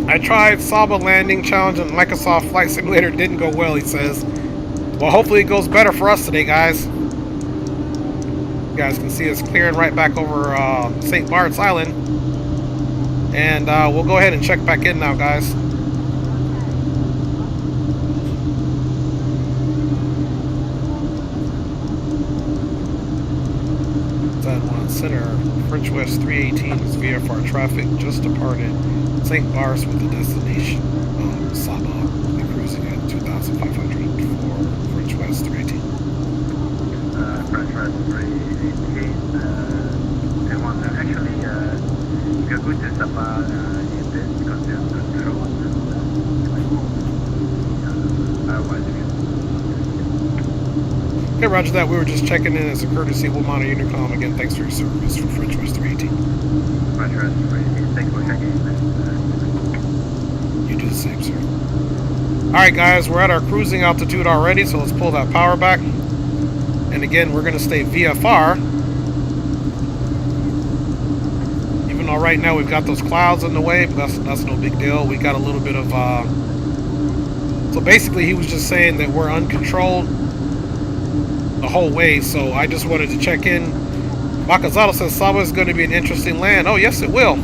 I tried Saba landing challenge on Microsoft Flight Simulator. Didn't go well, he says. Well, hopefully it goes better for us today, guys. You guys can see us clearing right back over St. Barts Island. And we'll go ahead and check back in now, guys. Center, French West 318 is VFR traffic, just departed St. Barts with the destination Saba. We're cruising at 2,500 for French West 318. French West 318, they want to actually, if you're going to Saba, use this because there's control on this. Otherwise, Okay, roger that. We were just checking in as a courtesy. We'll monitor your intercom again. Thanks for your service for French West 318. French West 318, thanks for checking in. You do the same, sir. Alright, guys, we're at our cruising altitude already, so let's pull that power back. And again, we're going to stay VFR. Even though right now we've got those clouds in the way, but that's no big deal. We got a little bit of... So basically, he was just saying that we're uncontrolled the whole way, so I just wanted to check in. Bacazzato says Saba is going to be an interesting land. Oh, yes, it will.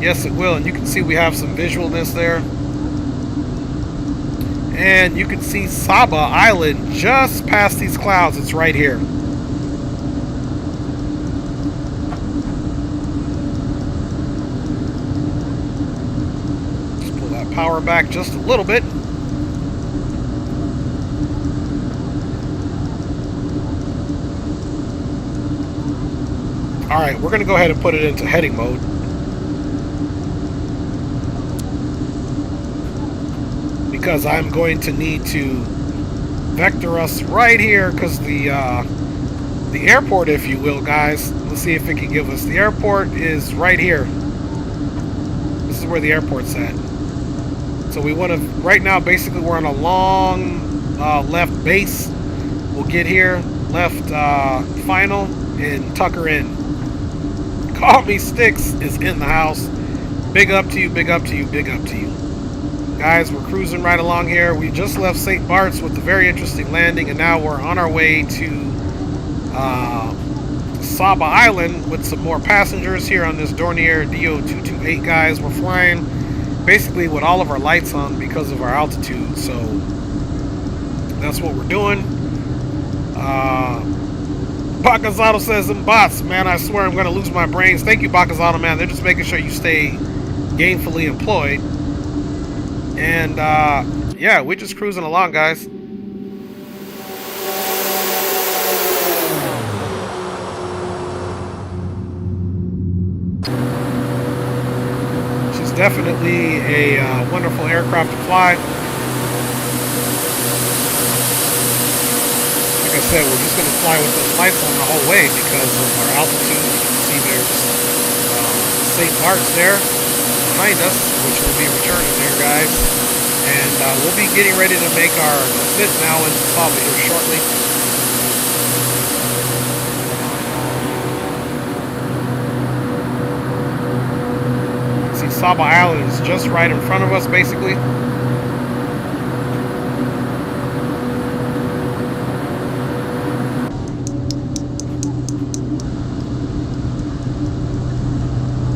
Yes, it will. And you can see we have some visualness there. And you can see Saba Island just past these clouds. It's right here. Just pull that power back just a little bit. Alright, we're going to go ahead and put it into heading mode. Because I'm going to need to vector us right here, because the airport, if you will, guys. Let's see if it can give us. The airport is right here. This is where the airport's at. So we want to, right now, basically we're on a long left base. We'll get here, left final, and tucker in. Call Me Sticks is in the house. Big up to you, big up to you, big up to you. Guys, we're cruising right along here. We just left St. Barts with a very interesting landing, and now we're on our way to Saba Island with some more passengers here on this Dornier Do228, guys. We're flying basically with all of our lights on because of our altitude, so that's what we're doing. Bacazzato says, them bots, man, I swear I'm going to lose my brains. Thank you, Bacazzato, man. They're just making sure you stay gainfully employed. And, yeah, we're just cruising along, guys. She's definitely a wonderful aircraft to fly. Like I said, we're just going to fly with those lights on the whole way because of our altitude. You can see there's St. Barts there behind us, which will be returning there, guys. And we'll be getting ready to make our descent now into Saba here shortly. See, Saba Island is just right in front of us, basically.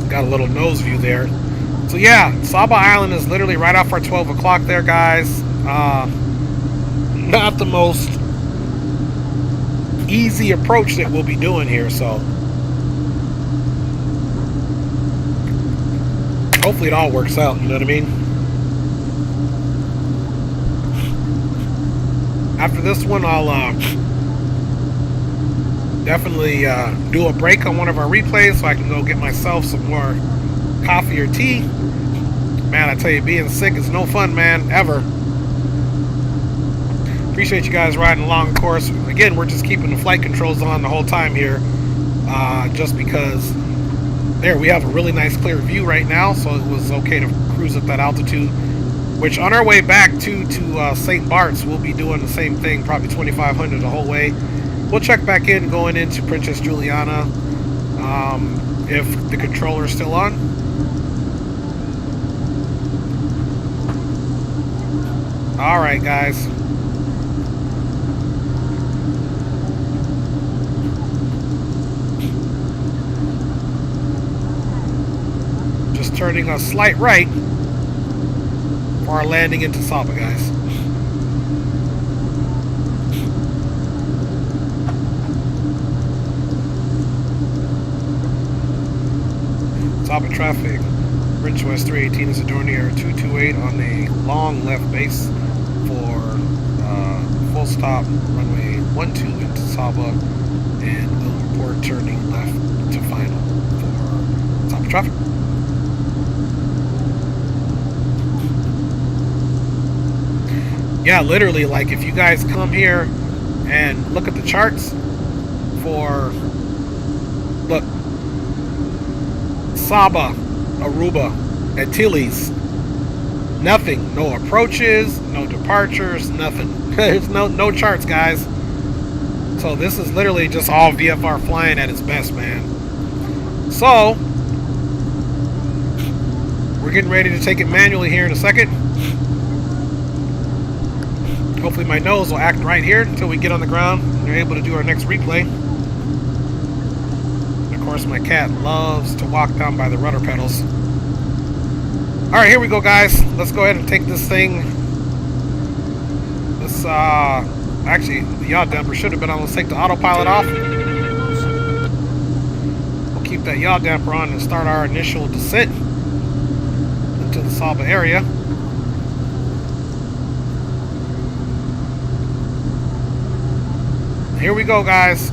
Got a little nose view there. So yeah, Saba Island is literally right off our 12 o'clock there, guys. Not the most easy approach that we'll be doing here, so hopefully it all works out, you know what I mean? After this one, I'll definitely do a break on one of our replays so I can go get myself some more coffee or tea. Man, I tell you, being sick is no fun, man, ever. Appreciate you guys riding along, of course. Again, we're just keeping the flight controls on the whole time here, just because there we have a really nice clear view right now, so it was okay to cruise at that altitude Which on our way back to St. Barts, we'll be doing the same thing, probably 2,500 the whole way. We'll check back in going into Princess Juliana if the controller's still on. Alright, guys. Just turning a slight right for our landing into Saba, guys. Saba traffic. Bridge West 318 is a Dornier 228 on a long left base for full stop runway 12 into Saba, and will report turning left to final for Saba traffic. Yeah, literally, like if you guys come here and look at the charts for, look, Saba, Aruba, Antilles, nothing, no approaches, no departures, nothing. There's no charts, guys. So this is literally just all VFR flying at its best, man. So we're getting ready to take it manually here in a second. Hopefully my nose will act right here until we get on the ground and we're able to do our next replay. And of course my cat loves to walk down by the rudder pedals. Alright, here we go, guys. Let's go ahead and take this thing. This actually the yaw damper should have been on. Let's take the autopilot off. We'll keep that yaw damper on and start our initial descent into the Saba area. Here we go, guys.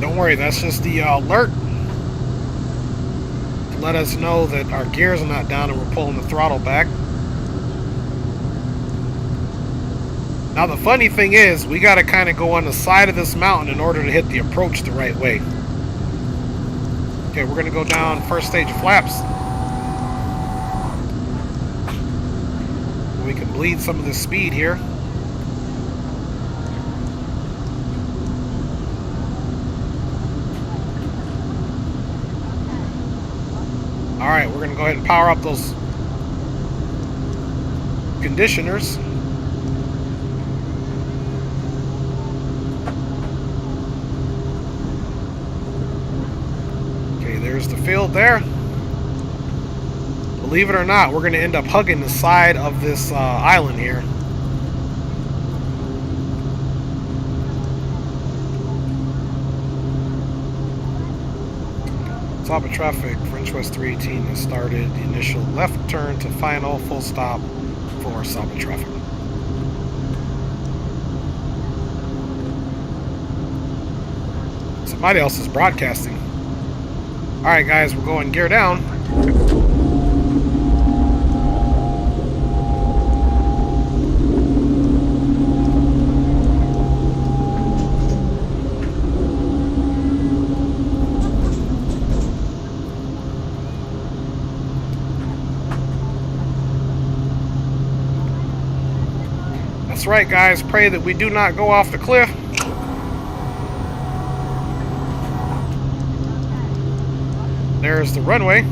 Don't worry, that's just the alert to let us know that our gears are not down and we're pulling the throttle back. Now the funny thing is, we got to kind of go on the side of this mountain in order to hit the approach the right way. Okay, we're going to go down first stage of flaps. We can bleed some of this speed here. Alright, we're going to go ahead and power up those conditioners. There's the field there. Believe it or not, we're going to end up hugging the side of this island here. Saba traffic, French West 318 has started the initial left turn to final full stop for Saba traffic. Somebody else is broadcasting. Alright guys, we're going gear down. That's right guys, pray that we do not go off the cliff. There's the runway.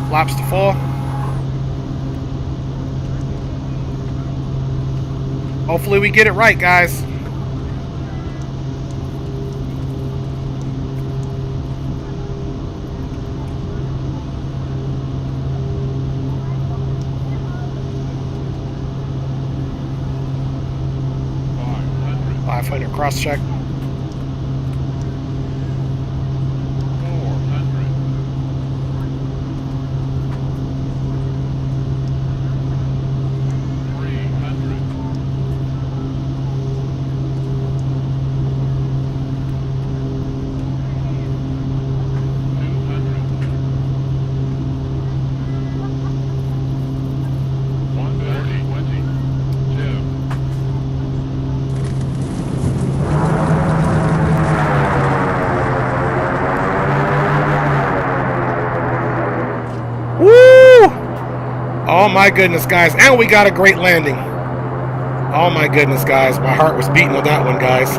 Flaps to full. Hopefully we get it right, guys. Cross check. 400. 300. Oh my goodness, guys. And we got a great landing. Oh my goodness, guys. My heart was beating on that one, guys.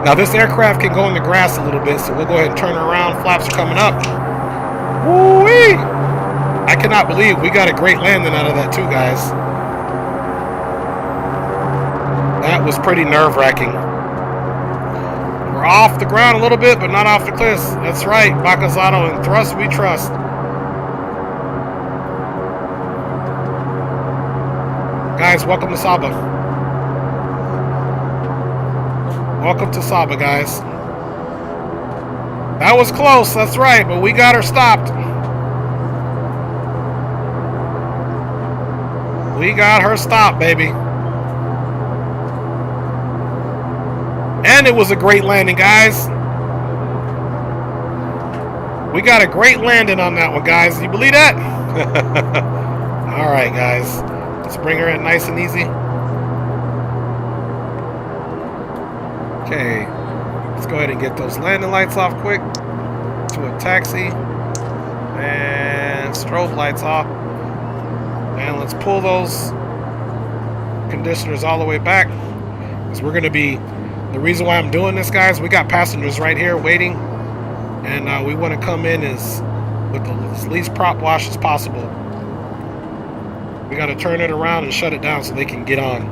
Now this aircraft can go in the grass a little bit, so we'll go ahead and turn her around. Flaps are coming up. Woo-wee! I cannot believe we got a great landing out of that too, guys. That was pretty nerve-wracking. We're off the ground a little bit, but not off the cliffs. That's right, Bakazato and thrust we trust. Guys, welcome to Saba. Welcome to Saba, guys. That was close, that's right, but we got her stopped. We got her stopped, baby. And it was a great landing, guys. We got a great landing on that one, guys. You believe that? All right, guys. Let's bring her in nice and easy. Okay. Let's go ahead and get those landing lights off quick. To a taxi. And strobe lights off. And let's pull those conditioners all the way back. Because we're going to be... The reason why I'm doing this, guys, we got passengers right here waiting. And we want to come in with the least prop wash as possible. We got to turn it around and shut it down so they can get on.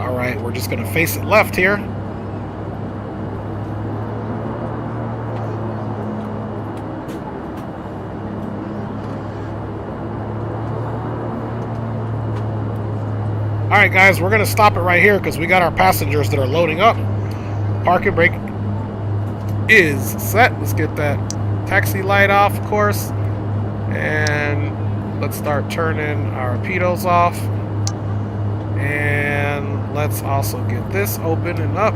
All right, we're just going to face it left here. Alright guys, we're going to stop it right here because we got our passengers that are loading up. Parking brake is set. Let's get that taxi light off, of course. And let's start turning our pitos off. And let's also get this open and up.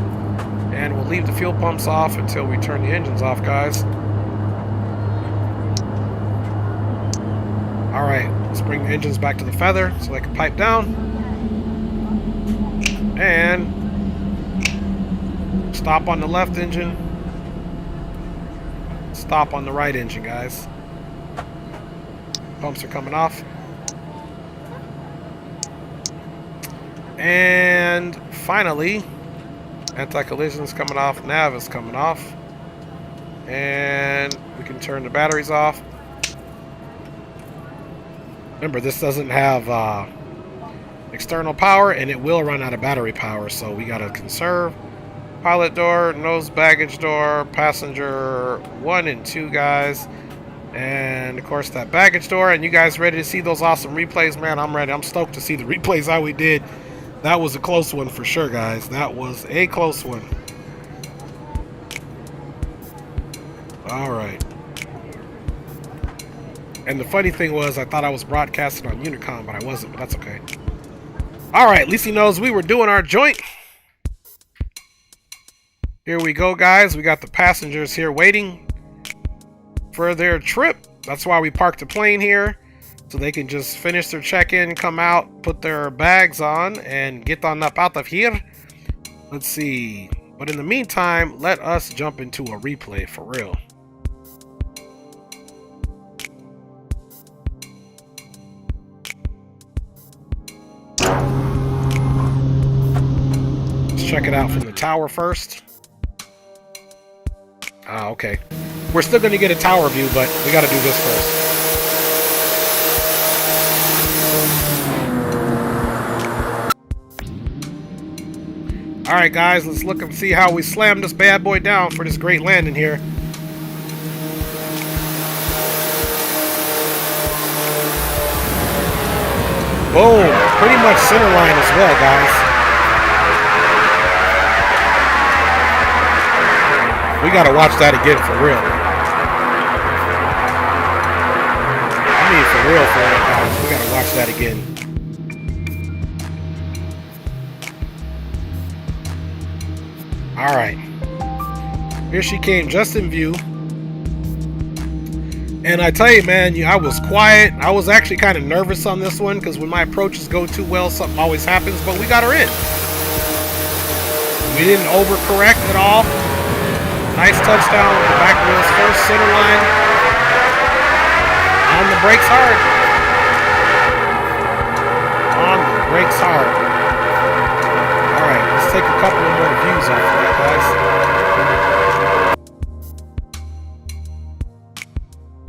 And we'll leave the fuel pumps off until we turn the engines off, guys. Alright, let's bring the engines back to the feather so they can pipe down. And stop on the left engine. Stop on the right engine, guys. Pumps are coming off. And finally, anti-collision is coming off. Nav is coming off. And we can turn the batteries off. Remember, this doesn't have... external power, and it will run out of battery power, so we gotta conserve. Pilot door, nose baggage door, passenger 1 and 2, guys, and of course that baggage door. And you guys ready to see those awesome replays? Man, I'm ready. I'm stoked to see the replays how we did. That was a close one for sure, guys. That was a close one. All right. And the funny thing was, I thought I was broadcasting on Unicom, but I wasn't, but that's okay. Alright, at least he knows we were doing our joint. Here we go, guys. We got the passengers here waiting for their trip. That's why we parked the plane here, so they can just finish their check-in, come out, put their bags on, and get on up out of here. Let's see. But in the meantime, let us jump into a replay for real. Check it out from the tower first. Ah, okay. We're still going to get a tower view, but we got to do this first. Alright guys, let's look and see how we slam this bad boy down for this great landing here. Boom! Pretty much center line as well, guys. We gotta watch that again for real. I mean for real, guys. We gotta watch that again. Alright. Here she came just in view. And I tell you, man, I was quiet. I was actually kind of nervous on this one because when my approaches go too well, something always happens. But we got her in. We didn't overcorrect at all. Nice touchdown. The back wheels first, center line. On the brakes hard. On the brakes hard. All right, let's take a couple of more views off of that,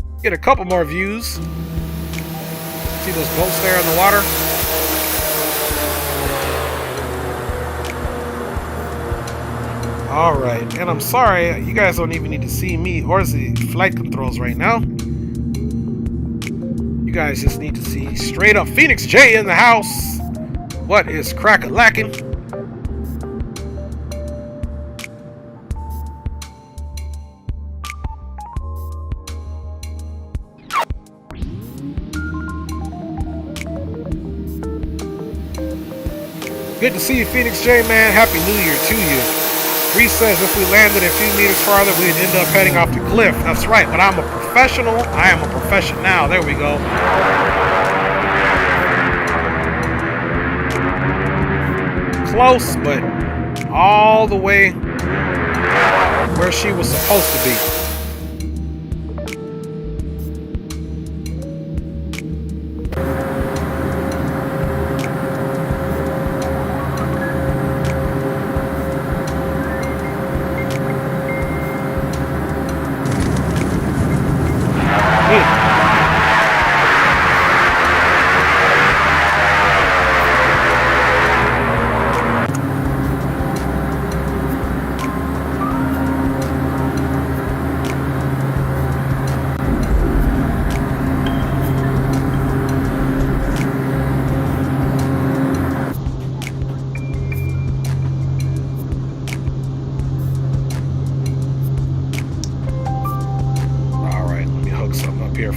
guys. Get a couple more views. See those boats there in the water? All right, and I'm sorry, you guys don't even need to see me or the flight controls right now. You guys just need to see straight up Phoenix J in the house. What is crack-a-lacking? Good to see you, Phoenix J, man. Happy New Year to you. Reese says if we landed a few meters farther, we'd end up heading off the cliff. That's right, but I'm a professional. I am a professional now. There we go. Close, but all the way where she was supposed to be.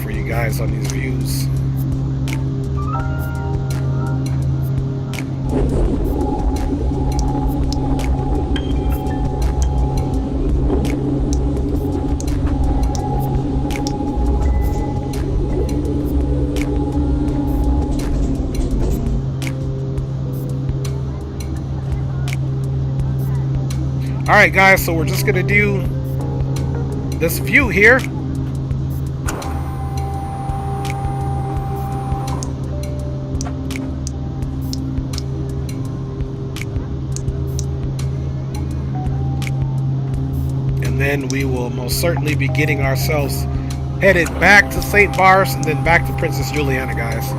For you guys on these views. All right, guys, so we're just gonna do this view here. And then we will most certainly be getting ourselves headed back to St. Barts and then back to Princess Juliana, guys.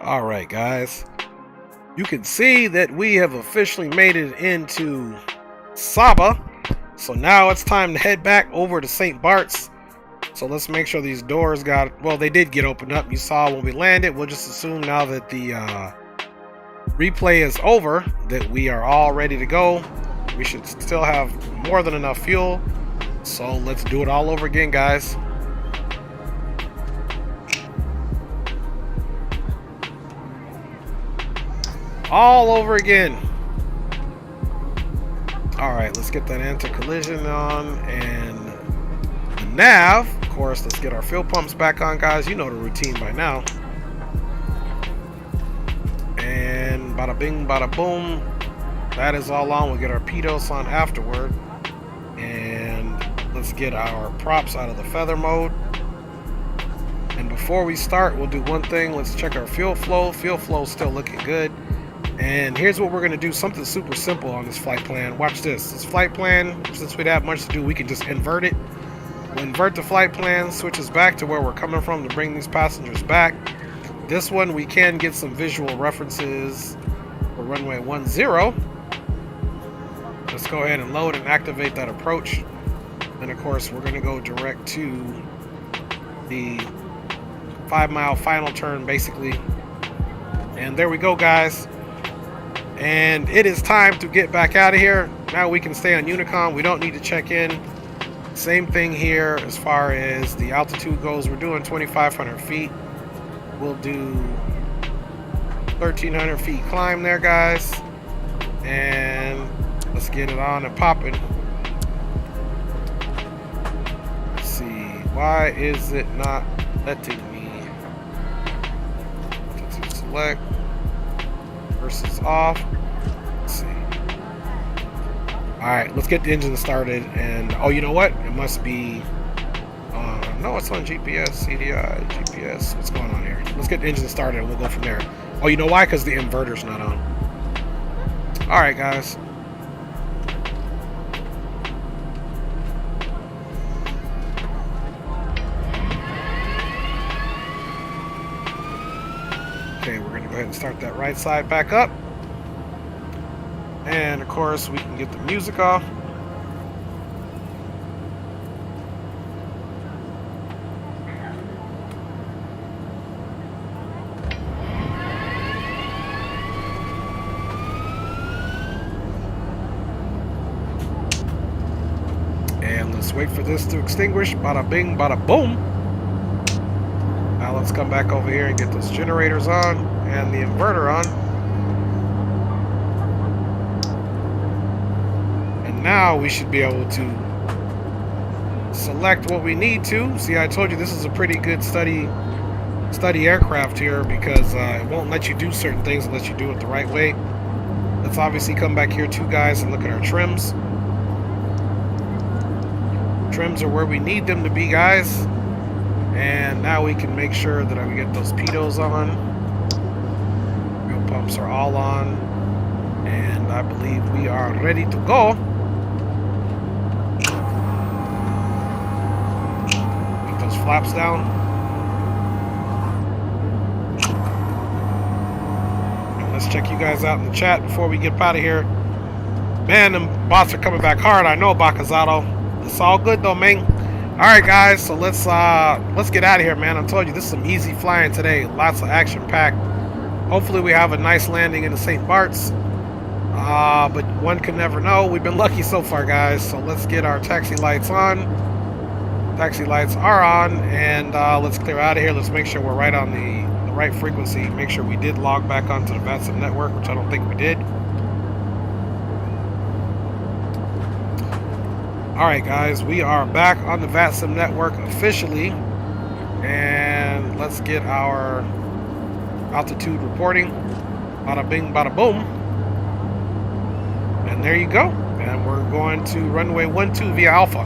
All right, guys. You can see that we have officially made it into Saba. So now it's time to head back over to St. Barts. So let's make sure these doors got, well, they did get opened up. You saw when we landed. We'll just assume now that the replay is over that we are all ready to go. We should still have more than enough fuel. So let's do it all over again, guys. All over again. All right, let's get that anti-collision on and the nav. Of course, let's get our fuel pumps back on, guys. You know the routine by now. And bada bing, bada boom. That is all on. We'll get our PDOS on afterward. And let's get our props out of the feather mode. And before we start, we'll do one thing. Let's check our fuel flow. Fuel flow is still looking good. And here's what we're going to do, something super simple on this flight plan. Watch this. This flight plan, since we don't have much to do, we can just invert it. We'll invert the flight plan, switch us back to where we're coming from to bring these passengers back. This one, we can get some visual references for runway 10. Let's go ahead and load and activate that approach. And of course, we're going to go direct to the 5-mile final turn, basically. And there we go, guys. And it is time to get back out of here. Now we can stay on Unicom. We don't need to check in. Same thing here as far as the altitude goes. We're doing 2,500 feet. We'll do 1,300 feet climb there, guys. And let's get it on and popping. Let's see. Why is it not letting me? Altitude select. Versus off. Let's see. Alright, let's get the engine started. And oh, you know what? It must be no, it's on GPS, CDI, GPS. What's going on here? Let's get the engine started and we'll go from there. Oh, you know why? Because the inverter's not on. Alright, guys. Okay, we're going to go ahead and start that right side back up. And of course, we can get the music off. And let's wait for this to extinguish. Bada bing, bada boom. Now let's come back over here and get those generators on and the inverter on. And now we should be able to select what we need to. See, I told you this is a pretty good study aircraft here because it won't let you do certain things unless you do it the right way. Let's obviously come back here too, guys, and look at our trims. Trims are where we need them to be, guys. And now we can make sure that we get those PDOs on. Fuel pumps are all on. And I believe we are ready to go. Get those flaps down. And let's check you guys out in the chat before we get out of here. Man, them bots are coming back hard. I know, Bakazato. It's all good though, man. Alright guys, so let's get out of here, man. I told you this is some easy flying today. Lots of action packed. Hopefully we have a nice landing into St. Barts. But one can never know. We've been lucky so far, guys. So let's get our taxi lights on. Taxi lights are on, and let's clear out of here. Let's make sure we're right on the right frequency. Make sure we did log back onto the VATSIM network, which I don't think we did. Alright guys, we are back on the VATSIM network officially, and let's get our altitude reporting. Bada bing, bada boom. And there you go. And we're going to runway 12 via Alpha.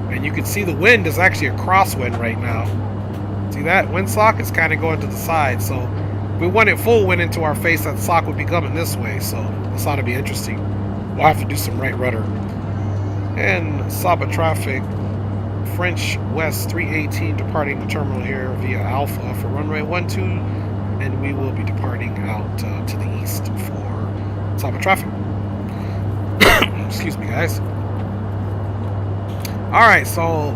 And you can see the wind is actually a crosswind right now. See that? Windsock is kind of going to the side, so if we wanted full wind into our face, that sock would be coming this way, so this ought to be interesting. We'll have to do some right rudder. And Saba traffic French West 318 departing the terminal here via Alpha for runway 12, and we will be departing out to the east for Saba traffic. Excuse me, guys. Alright, so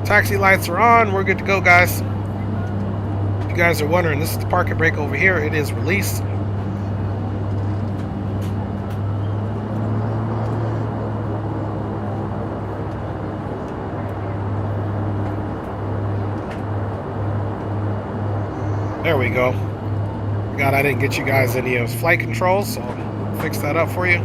taxi lights are on. We're good to go, guys. If you guys are wondering, this is the parking brake over here. It is released. There we go. God, I didn't get you guys any flight controls, so I'll fix that up for you.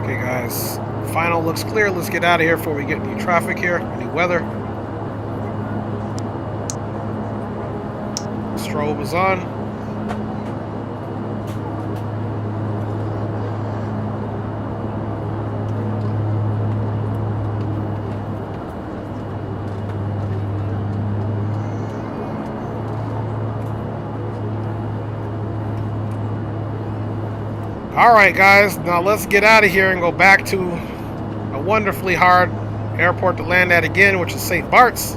Okay, guys. Final looks clear. Let's get out of here before we get any traffic here, any weather. Strobe is on. Alright guys, now let's get out of here and go back to a wonderfully hard airport to land at again, which is St. Barts.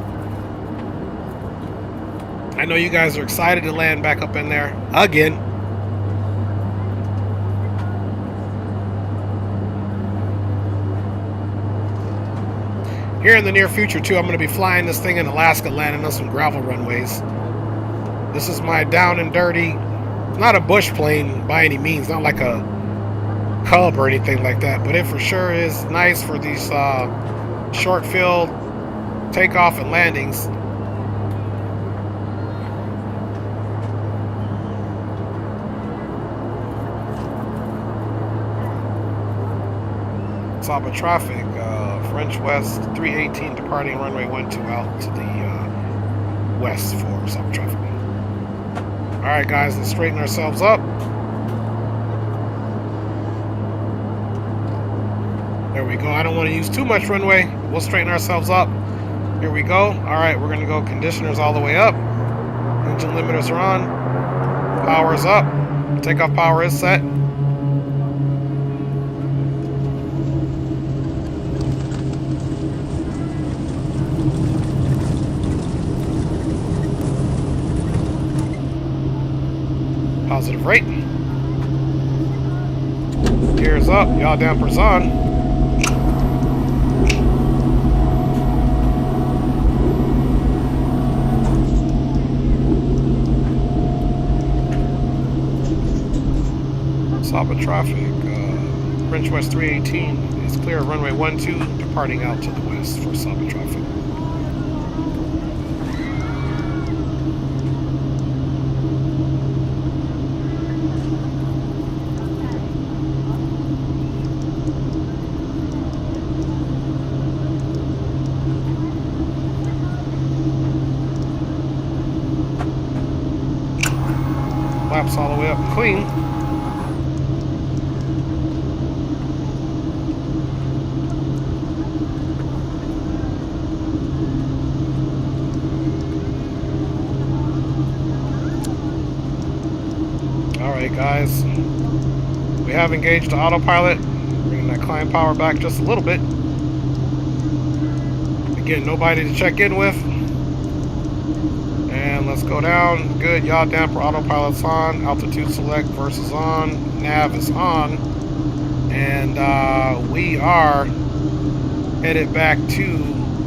I know you guys are excited to land back up in there again. Here in the near future too, I'm going to be flying this thing in Alaska, landing on some gravel runways. This is my down and dirty, not a bush plane by any means, not like a Cub or anything like that, but it for sure is nice for these short field takeoff and landings. Saba traffic, French West 318 departing runway 12 out to the west for Saba traffic. Alright guys, let's straighten ourselves up. There we go. I don't want to use too much runway. We'll straighten ourselves up. Here we go. Alright, we're going to go conditioners all the way up. Engine limiters are on. Power is up. Takeoff power is set. Positive rate. Gears up. Yaw dampers on. Saba traffic, French West 318 is clear of runway 12, departing out to the west for Saba traffic. Flaps all the way up and clean. Alright guys, we have engaged the autopilot, bringing that climb power back just a little bit. Again, nobody to check in with. And let's go down. Good, yaw damper, autopilot's on, altitude select versus on, nav is on. And we are headed back to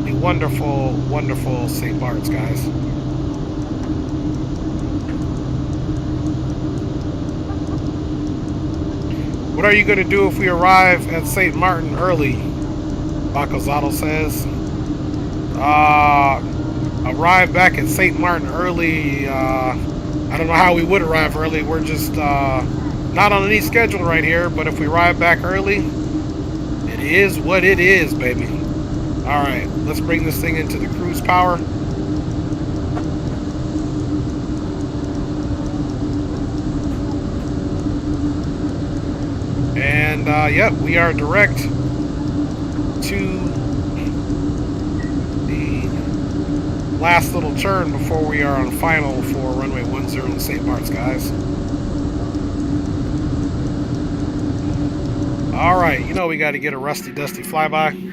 the wonderful, wonderful St. Barts, guys. What are you going to do if we arrive at St. Martin early? Bacozzato says. Arrive back at St. Martin early. I don't know how we would arrive early. We're just not on any schedule right here. But if we arrive back early, it is what it is, baby. Alright, let's bring this thing into the cruise power. And yep, we are direct to the last little turn before we are on final for runway runway 10 in St. Barts, guys. Alright, you know we got to get a rusty dusty flyby.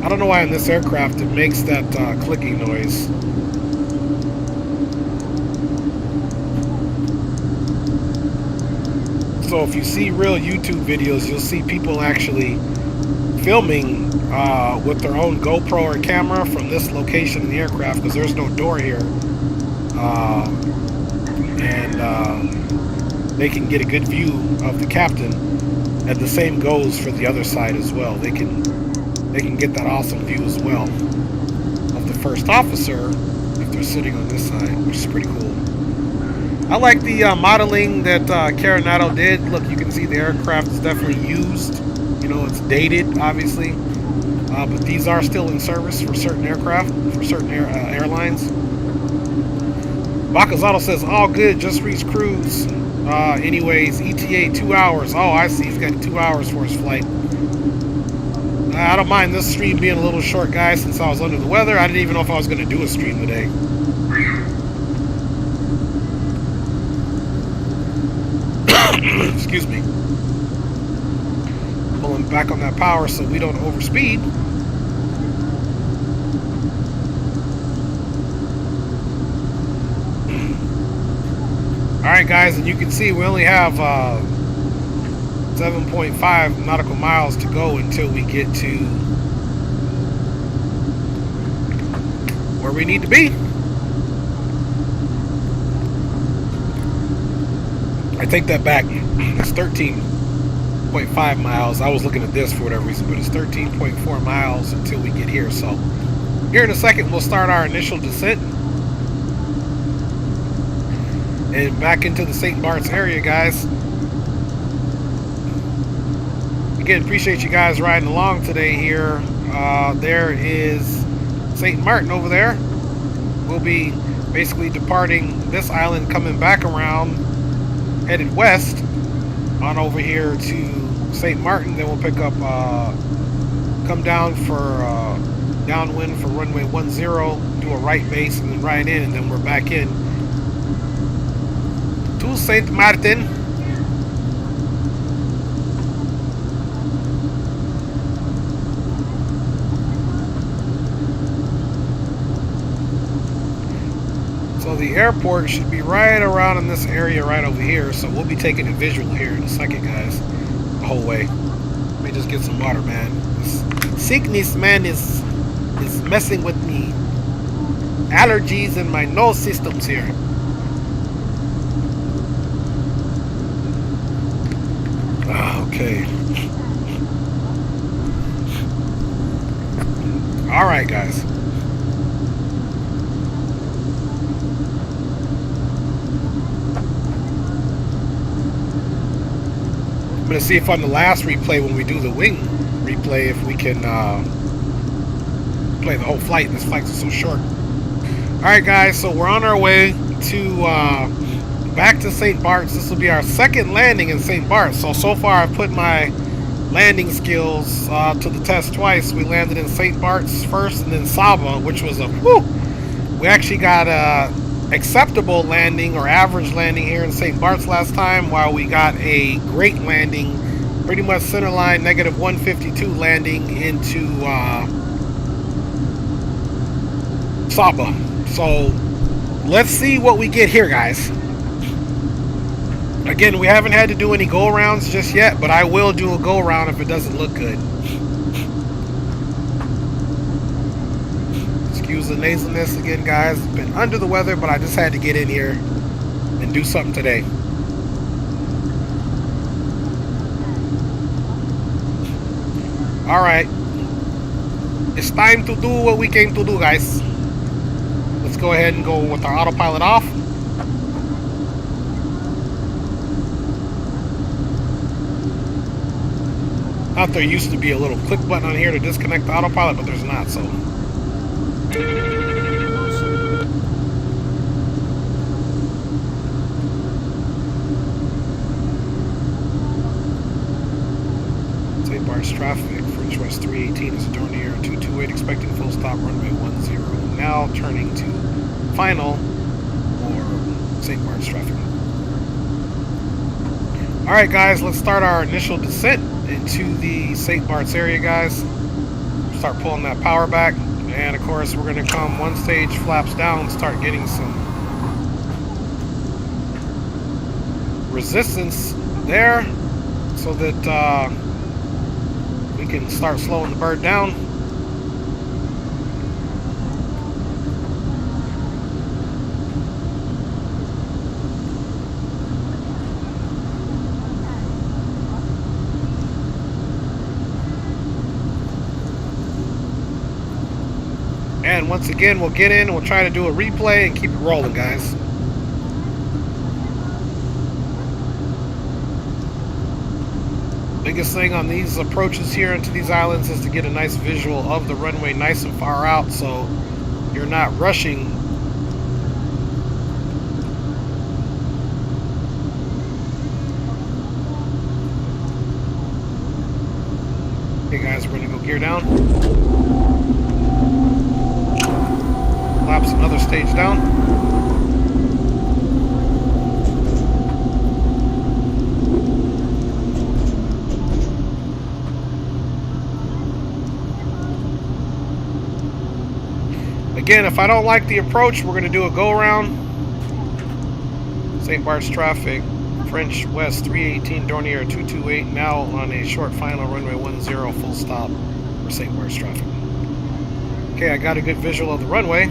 I don't know why in this aircraft it makes that clicking noise. So if you see real YouTube videos, you'll see people actually filming with their own GoPro or camera from this location in the aircraft, because there's no door here, and they can get a good view of the captain, and the same goes for the other side as well. They can get that awesome view as well of the first officer if they're sitting on this side, which is pretty cool. I like the modeling that Coronado did. Look, you can see the aircraft is definitely used. You know, it's dated, obviously, but these are still in service for certain aircraft, for certain airlines. Bacazzato says, all good, just reached cruise. Anyways, ETA 2 hours. Oh, I see, he's got 2 hours for his flight. I don't mind this stream being a little short, guys, since I was under the weather. I didn't even know if I was going to do a stream today. Excuse me. Pulling back on that power so we don't overspeed. Alright guys, and you can see we only have 7.5 nautical miles to go until we get to where we need to be. I take that back. It's 13.5 miles. I was looking at this for whatever reason, but it's 13.4 miles until we get here. So here in a second, we'll start our initial descent and back into the St. Barts area, guys. Again, appreciate you guys riding along today here. There is St. Martin over there. We'll be basically departing this island, coming back around, headed west on over here to St. Martin. Then we'll pick up, come down for downwind for runway 10, do a right base, and then right in, and then we're back in to St. Martin. So the airport should be right around in this area right over here, so we'll be taking a visual here in a second, guys, the whole way. Let me just get some water, man. This sickness, man, is messing with me. Allergies in my nose systems here. Okay. All right, guys. I'm going to see if on the last replay, when we do the wing replay, if we can play the whole flight. This flight's so short. Alright guys, so we're on our way to back to St. Barts. This will be our second landing in St. Barts. So far I've put my landing skills to the test twice. We landed in St. Barts first and then Saba, which was a whew. We actually got a acceptable landing or average landing here in St. Barts last time, while we got a great landing, pretty much center line negative 152 landing into Saba. So let's see what we get here, guys. Again, we haven't had to do any go arounds just yet, but I will do a go around if it doesn't look good. Excuse the nasalness again, guys. Been under the weather, but I just had to get in here and do something today. Alright. It's time to do what we came to do, guys. Let's go ahead and go with our autopilot off. I thought there used to be a little click button on here to disconnect the autopilot, but there's not, so. St. Barts traffic. French West 318 is Dornier 228 expecting full stop runway 10. Now turning to final or St. Barts traffic. Alright guys, let's start our initial descent into the St. Barts area, guys. Start pulling that power back. And of course, we're going to come one stage flaps down, start getting some resistance there so that we can start slowing the bird down. And once again, we'll get in and we'll try to do a replay and keep it rolling, guys. Biggest thing on these approaches here into these islands is to get a nice visual of the runway nice and far out so you're not rushing. Okay guys, we're gonna go gear down. Flaps another stage down. Again, if I don't like the approach, we're going to do a go around. St. Barts traffic, French West 318, Dornier 228, now on a short final runway 10 full stop for St. Barts traffic. Okay, I got a good visual of the runway.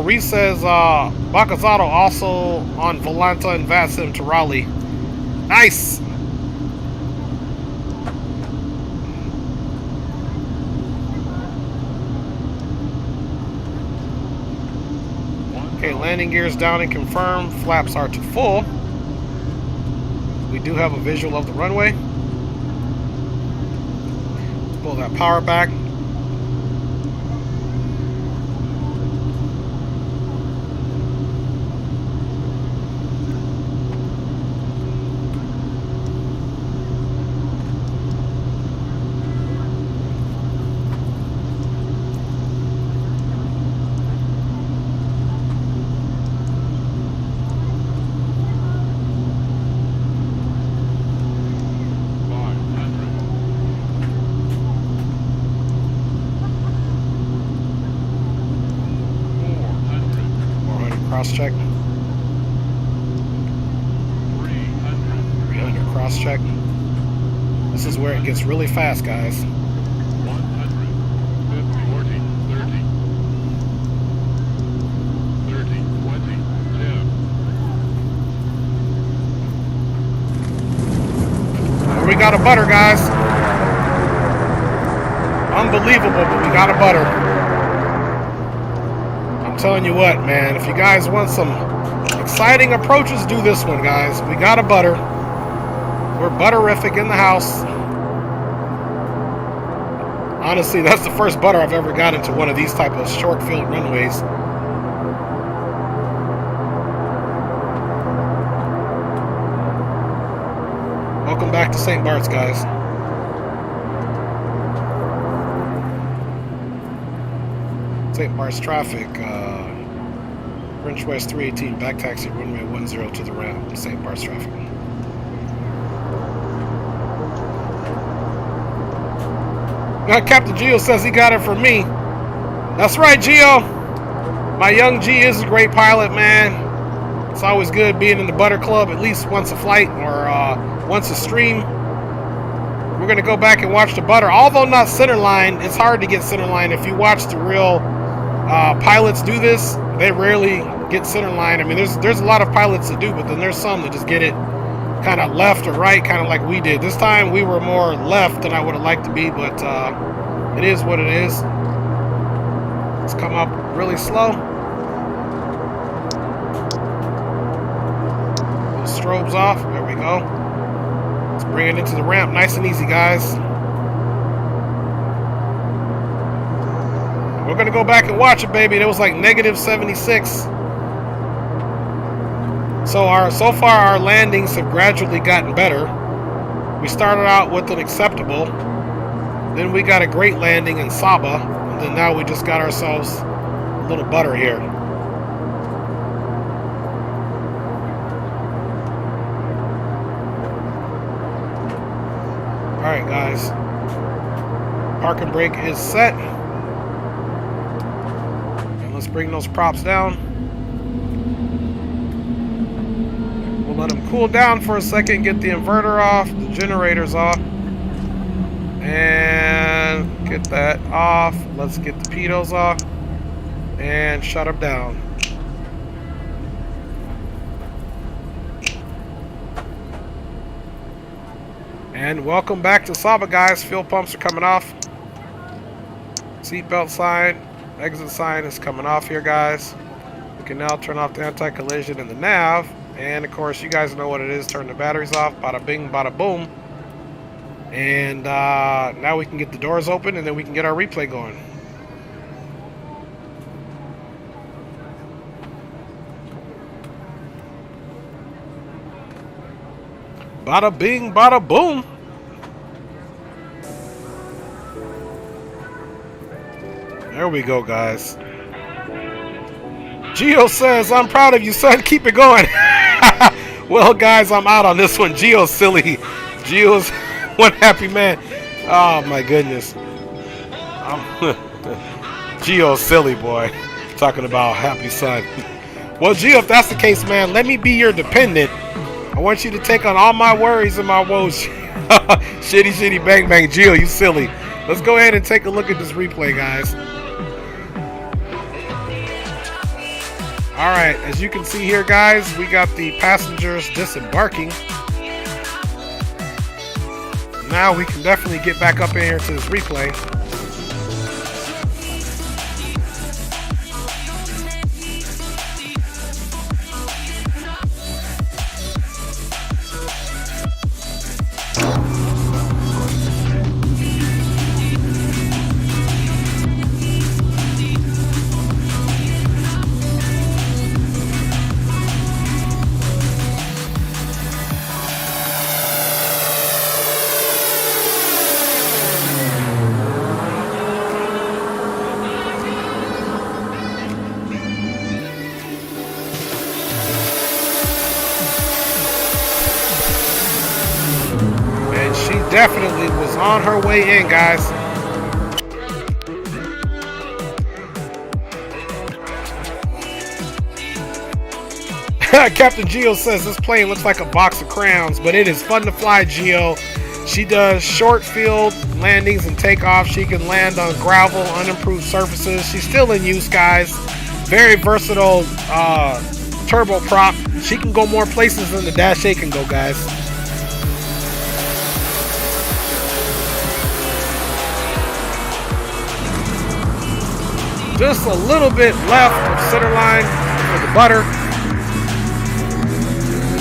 Reese says Bacazzato also on Volanta and VATSIM to Raleigh. Nice! Okay, landing gears down and confirmed. Flaps are to full. We do have a visual of the runway. Pull that power back. Cross-check. 300 cross-check. This is where it gets really fast, guys. 100, 40, 30, 30, 20, 10. We got a butter, guys. Unbelievable, but we got a butter. I'm telling you what, man, if you guys want some exciting approaches, do this one, guys. We got a butter. We're butterific in the house. Honestly, that's the first butter I've ever got into one of these type of short field runways. Welcome back to St. Barts, guys. St. Barts traffic, French West 318, back taxi, runway 10 to the ramp, St. Barts traffic. Captain Gio says he got it from me. That's right, Gio. My young G is a great pilot, man. It's always good being in the Butter Club at least once a flight or once a stream. We're going to go back and watch the butter. Although not centerline, it's hard to get centerline. If you watch the real pilots do this, they rarely get centerline. I mean, there's a lot of pilots that do, but then there's some that just get it kind of left or right, kind of like we did. This time we were more left than I would have liked to be, but it is what it is. Let's come up really slow. Those strobes off. There we go. Let's bring it into the ramp nice and easy, guys. We're going to go back and watch it, baby. It was like -76. So far our landings have gradually gotten better. We started out with an acceptable, then we got a great landing in Saba, and then now we just got ourselves a little butter here. Alright guys, parking brake is set, and let's bring those props down. We'll let them cool down for a second, get the inverter off, the generators off, and get that off. Let's get the pitos off and shut them down. And welcome back to Saba, guys. Fuel pumps are coming off. Seatbelt sign, exit sign is coming off here, guys. We can now turn off the anti-collision and the nav. And of course, you guys know what it is. Turn the batteries off. Bada bing, bada boom. And now we can get the doors open, and then we can get our replay going. Bada bing, bada boom. There we go, guys. Gio says, I'm proud of you, son. Keep it going. Well, guys, I'm out on this one. Gio's silly. Gio's one happy man. Oh, my goodness. Gio's silly, boy. Talking about happy son. Well, Gio, if that's the case, man, let me be your dependent. I want you to take on all my worries and my woes. Shitty, shitty, bang, bang. Gio, you silly. Let's go ahead and take a look at this replay, guys. Alright, as you can see here, guys, we got the passengers disembarking. Now we can definitely get back up in here to this replay. Definitely was on her way in, guys. Captain Gio says this plane looks like a box of crowns, but it is fun to fly, Gio. She does short field landings and takeoffs. She can land on gravel, unimproved surfaces. She's still in use, guys. Very versatile turbo prop. She can go more places than the Dash 8 can go, guys. Just a little bit left of center line for the butter.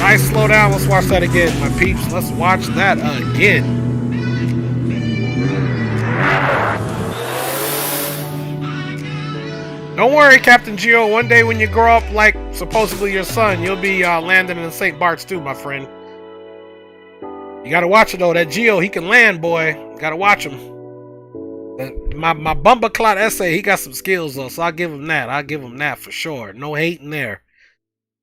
Nice slow down. Let's watch that again, my peeps. Let's watch that again. Don't worry, Captain Gio. One day when you grow up like supposedly your son, you'll be landing in St. Barts too, my friend. You gotta watch it though. That Gio, he can land, boy. You gotta watch him. My bumper clot essay, he got some skills though, so I'll give him that. I'll give him that for sure. No hating there.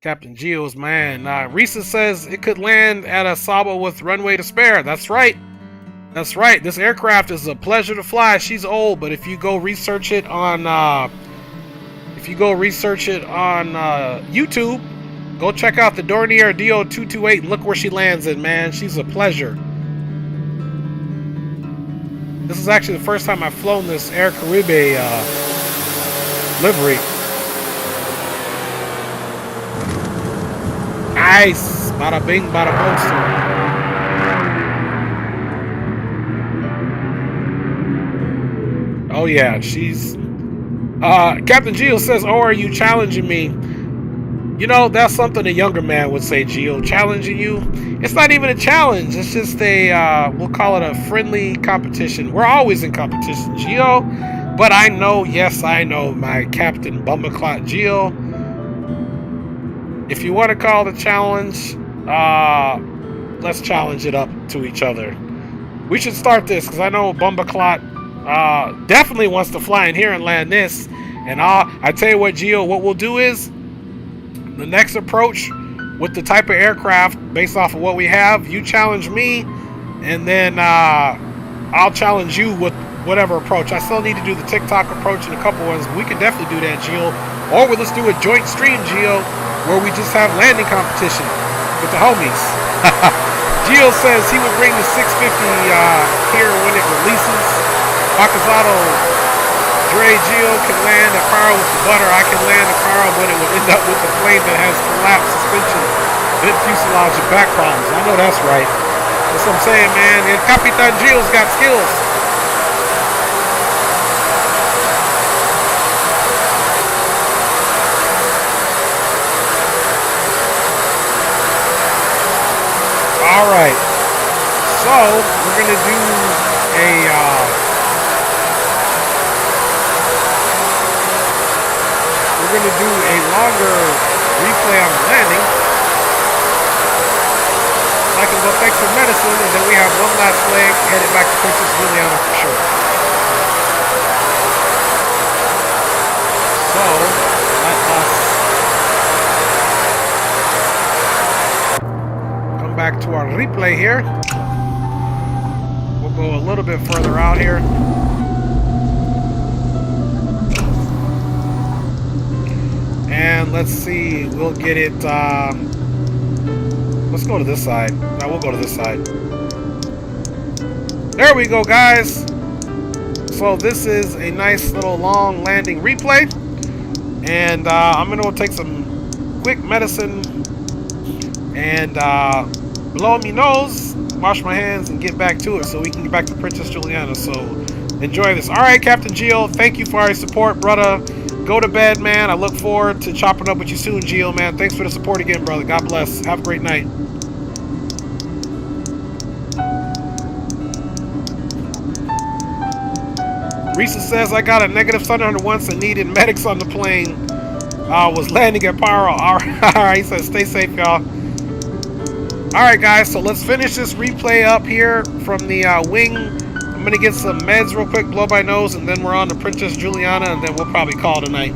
Captain Geo's man. Risa says it could land at a Saba with runway to spare. That's right. That's right. This aircraft is a pleasure to fly. She's old, but if you go research it on YouTube, go check out the Dornier Do228 and look where she lands in, man. She's a pleasure. This is actually the first time I've flown this Air Caribe livery. Nice! Bada bing, bada boom. Oh yeah, she's... Captain Gio says, oh, are you challenging me? You know, that's something a younger man would say, Gio. Challenging you? It's not even a challenge. It's just a, we'll call it a friendly competition. We're always in competition, Gio. But I know, yes, I know, my Captain Bumbleclot Gio. if you want to call the challenge, let's challenge it up to each other. We should start this because I know Bumbaclot definitely wants to fly in here and land this. And I tell you what, Gio, what we'll do is the next approach with the type of aircraft based off of what we have, you challenge me, and then I'll challenge you with whatever approach. I still need to do the TikTok approach and a couple ones. We can definitely do that, Gio. Or let's do a joint stream, Gio, where we just have landing competition with the homies. Gio says he would bring the 650 here when it releases. Bakazato, Dre, Gio can land a car with the butter. I can land a car, but it would end up with a plane that has collapsed suspension, bent fuselage, and back problems. I know that's right. That's what I'm saying, man. And Capitan Gio's got skills. All right. So we're gonna do a longer replay on the landing. I can go take some medicine, and then we have one last leg headed back to Princess Juliana for sure. So let us come back to our replay here. We'll go a little bit further out here. And let's see, we'll get it, let's go to this side. No, we'll go to this side. There we go, guys. So this is a nice little long landing replay. And I'm going to go take some quick medicine and blow me nose, wash my hands, and get back to it so we can get back to Princess Juliana. So enjoy this. All right, Captain Gio, thank you for your support, brother. Go to bed, man. I look forward to chopping up with you soon, Gio, man. Thanks for the support again, brother. God bless. Have a great night. Risa says, I got a negative 700 once and needed medics on the plane. Was landing at Pyro. All right, he says, stay safe, y'all. All right, guys, so let's finish this replay up here from the wing. I'm going to get some meds real quick, blow my nose, and then we're on to Princess Juliana, and then we'll probably call it a night.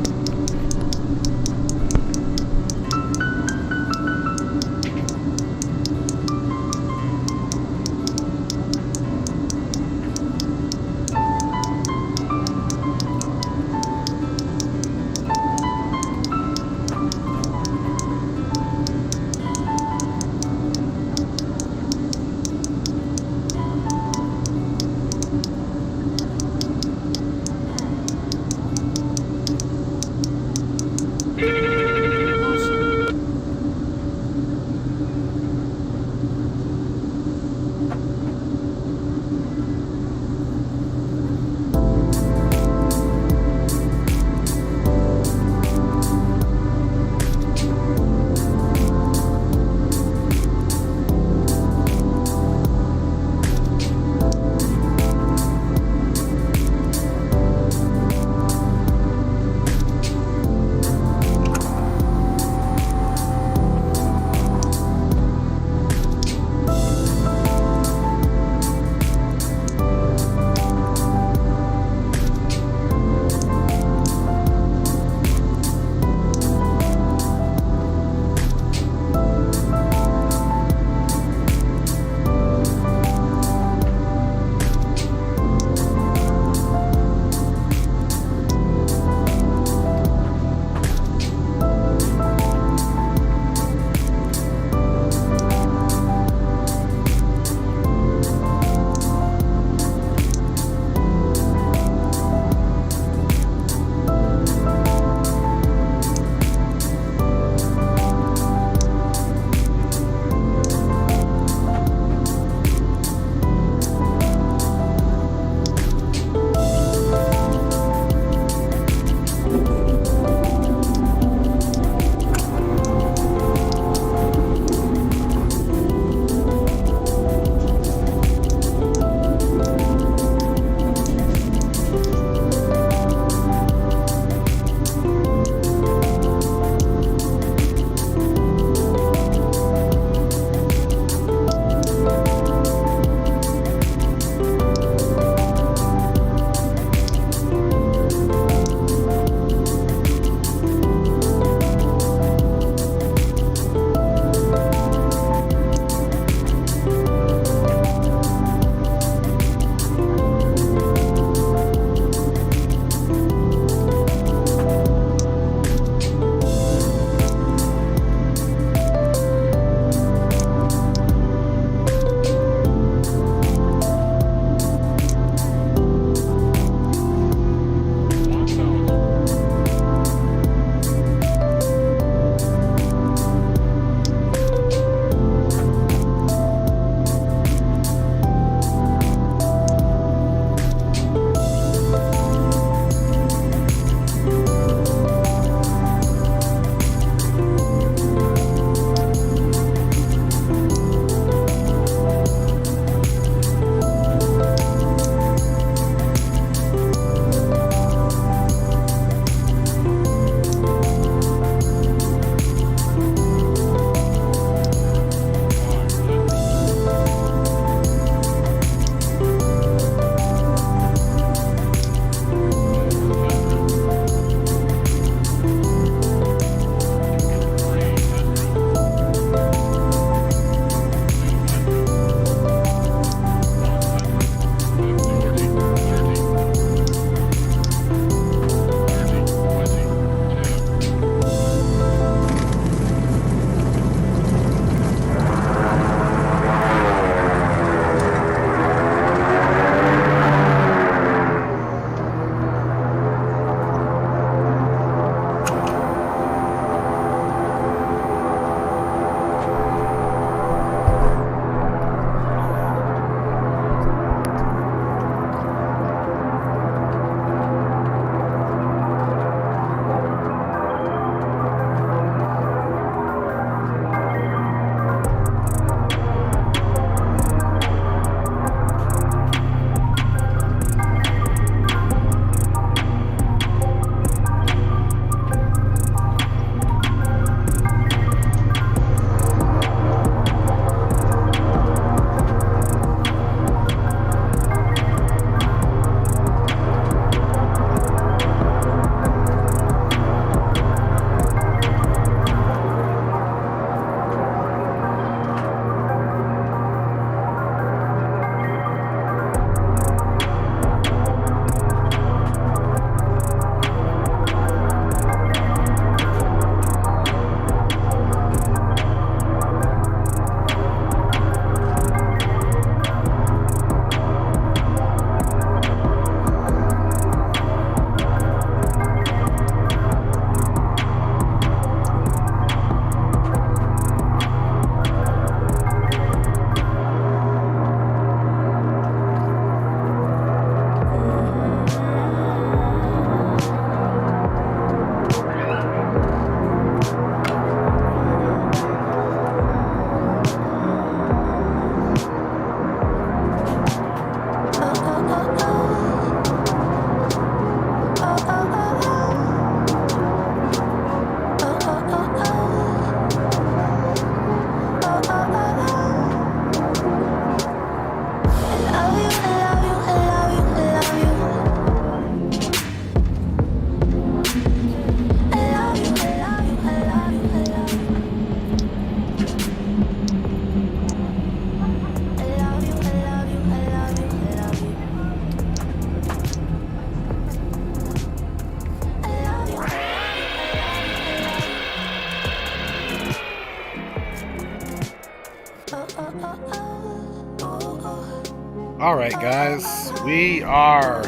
Alright guys, we are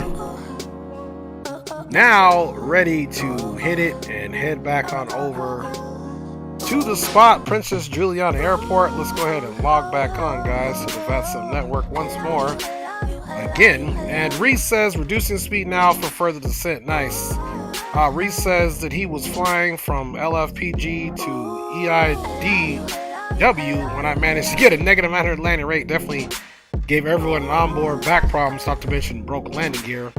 now ready to hit it and head back on over to the spot, Princess Juliana Airport. Let's go ahead and log back on, guys, to the VATSIM network once more again. And Reese says reducing speed now for further descent. Nice. Reese says that he was flying from LFPG to EIDW when I managed to get a negative 900 landing rate. Definitely gave everyone an onboard back problems, not to mention broke landing gear.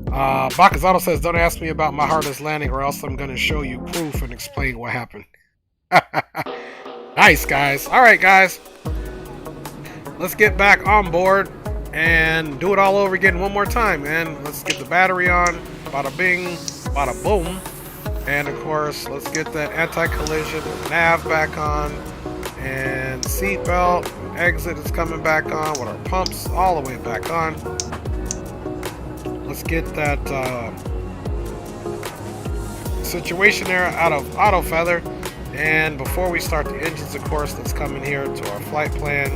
Bakazato says, don't ask me about my hardest landing or else I'm going to show you proof and explain what happened. Nice, guys. Alright, guys. Let's get back on board and do it all over again one more time, man. Let's get the battery on. Bada bing, bada boom. And of course, let's get that anti-collision nav back on. And seatbelt, exit is coming back on with our pumps all the way back on. Let's get that situation there out of auto feather. And before we start the engines, of course, let's come in here to our flight plan.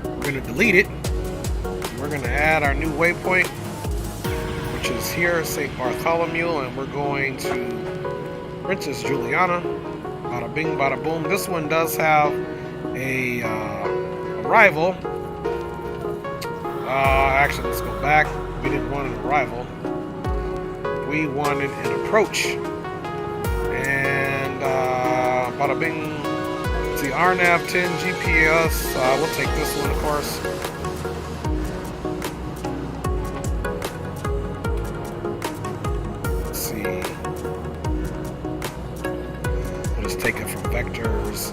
We're going to delete it. We're going to add our new waypoint, which is here, St. Bartholomew, and we're going to Princess Juliana. Bada bing, bada boom. This one does have a arrival. Actually, let's go back. We didn't want an arrival. We wanted an approach. And bada bing. It's the RNAV 10 GPS. We'll take this one, of course. Let's see. We'll just take it from vectors.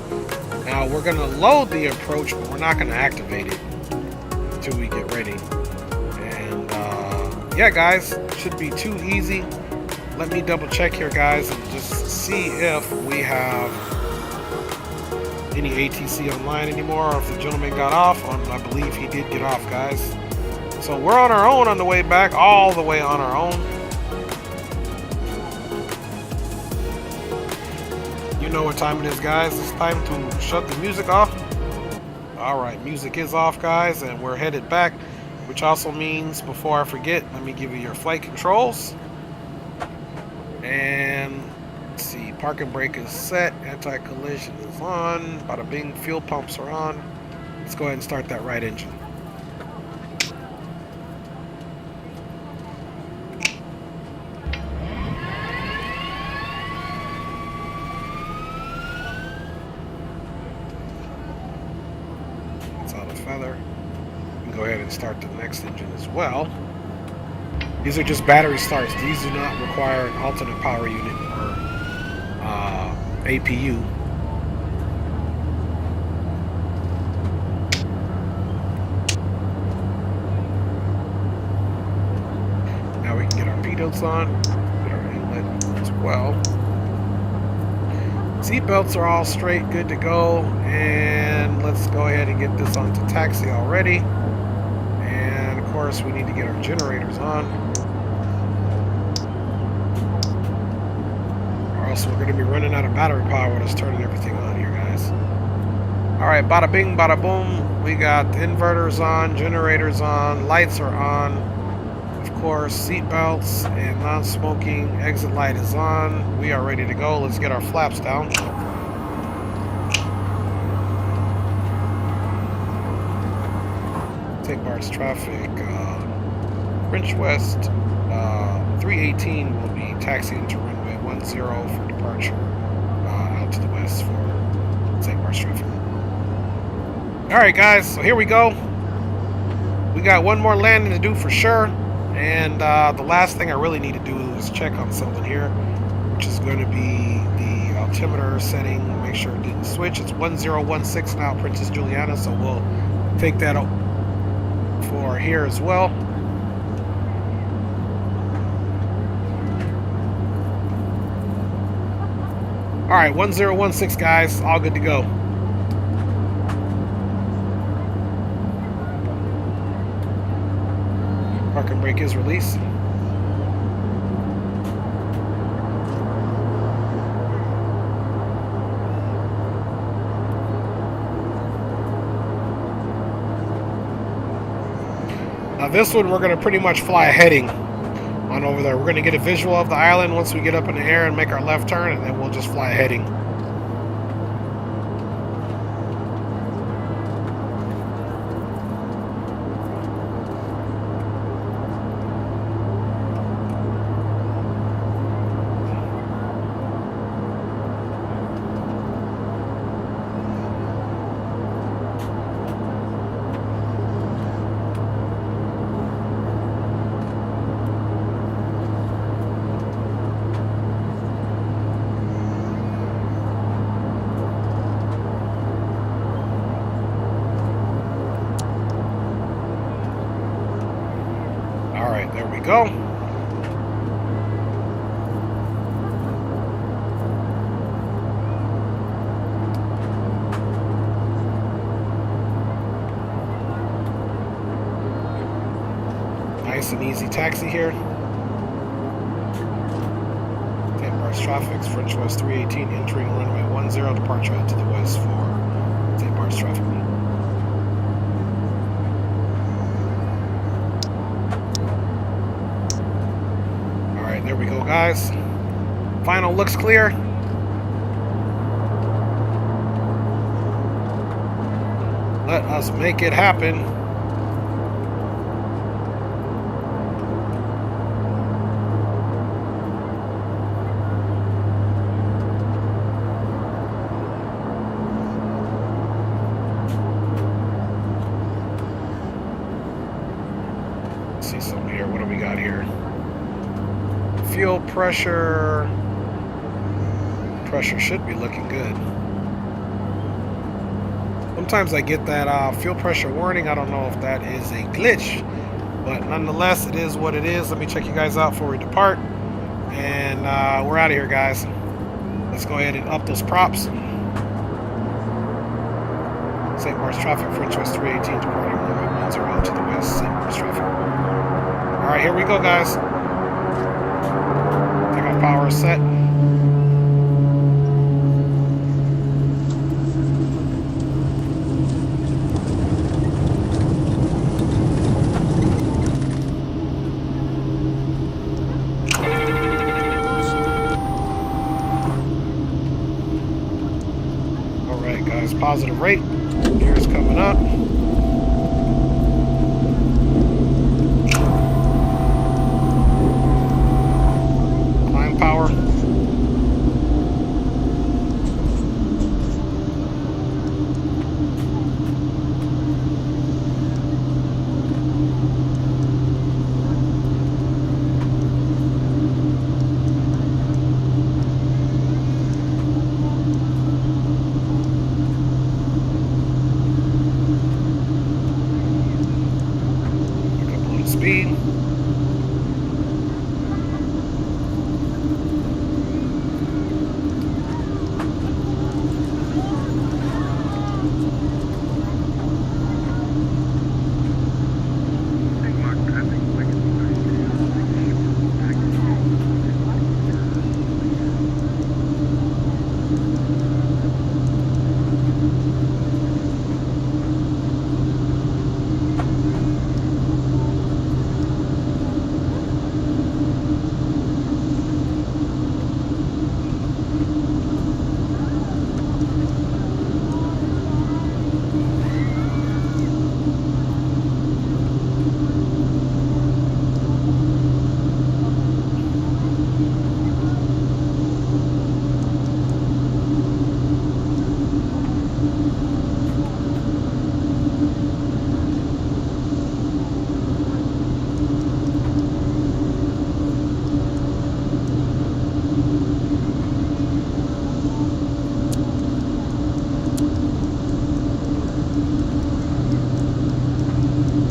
Now we're going to load the approach, but we're not going to activate it until we get ready. And yeah, guys, should be too easy. Let me double check here, guys, and just see if we have any ATC online anymore, or if the gentleman got off. I believe he did get off, guys. So we're on our own on the way back, all the way on our own. You know what time it is, guys. It's time to shut the music off. Alright, music is off, guys, and we're headed back, which also means, before I forget, let me give you your flight controls. And let's see, parking brake is set, anti-collision is on, bada bing, fuel pumps are on. Let's go ahead and start that right engine. It's out of feather. We can go ahead and start the next engine as well. These are just battery starts. These do not require an alternate power unit or APU. Now we can get our pitos on, get our inlet as well. Seatbelts are all straight, good to go. And let's go ahead and get this onto taxi already. And of course, we need to get our generators on. So we're going to be running out of battery power with us turning everything on here, guys. Alright, bada bing, bada boom. We got the inverters on, generators on, lights are on. Of course, seat belts and non-smoking exit light is on. We are ready to go. Let's get our flaps down. Take Barts traffic. French West 318 will be taxiing to runway 10 for departure out to the west for St. Barts traffic. Alright, guys, so here we go. We got one more landing to do for sure. And the last thing I really need to do is check on something here, which is going to be the altimeter setting. Make sure it didn't switch. It's 1016 now, Princess Juliana, so we'll take that up for here as well. Alright, 1016, guys. All good to go. Parking brake is released. Now this one we're going to pretty much fly a heading on over there. We're going to get a visual of the island once we get up in the air and make our left turn, and then we'll just fly a heading. Alright, there we go. Nice and easy taxi here. 10 Barts traffic, French West 318, entering runway 10, departure out to the west for 10 Barts traffic. There we go, guys. Final looks clear. Let us make it happen. Let's see something here. What do we got here? Fuel pressure should be looking good. Sometimes I get that fuel pressure warning. I don't know if that is a glitch, but nonetheless, it is what it is. Let me check you guys out before we depart, and we're out of here, guys. Let's go ahead and up those props. St. Barts traffic, French West 318, departing runway 10 to the west. St. Barts traffic. All right, here we go, guys. Power set. Alright guys, positive rate. Gears coming up. Power. Pick up a little speed.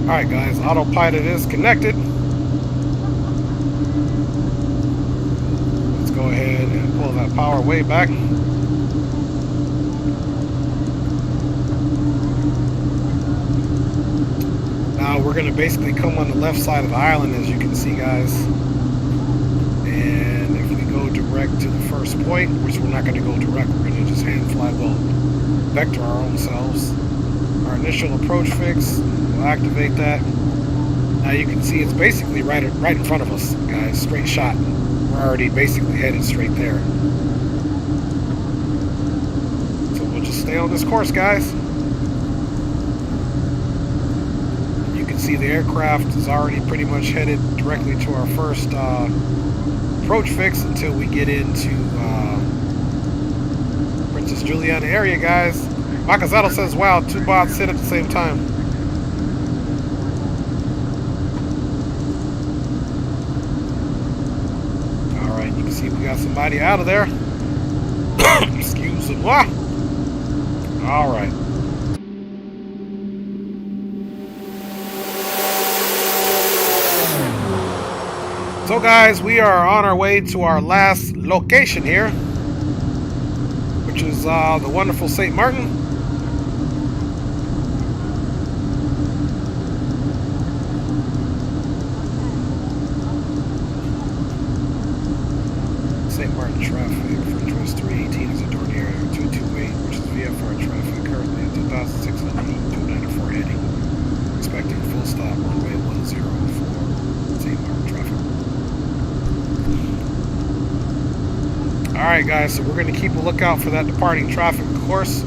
Alright guys, autopilot is connected. Let's go ahead and pull that power way back. Now we're going to basically come on the left side of the island, as you can see, guys. And if we go direct to the first point, which we're not going to go direct, we're going to just hand fly, well, vector our own selves. Our initial approach fix, we'll activate that. Now you can see it's basically right in front of us, guys. Straight shot. We're already basically headed straight there. So we'll just stay on this course, guys. You can see the aircraft is already pretty much headed directly to our first approach fix until we get into Princess Juliana area, guys. Makazato says, wow, 2 bots hit at the same time. Alright, you can see we got somebody out of there. Excuse me. Alright. So guys, we are on our way to our last location here, which is the wonderful St. Martin. St. Martin traffic, French West 318 is a Dornier 228, which is VFR traffic, currently at 2,602.94 heading, expecting full stop, runway 10 for St. Martin traffic. Alright guys, so we're going to keep a lookout for that departing traffic, of course.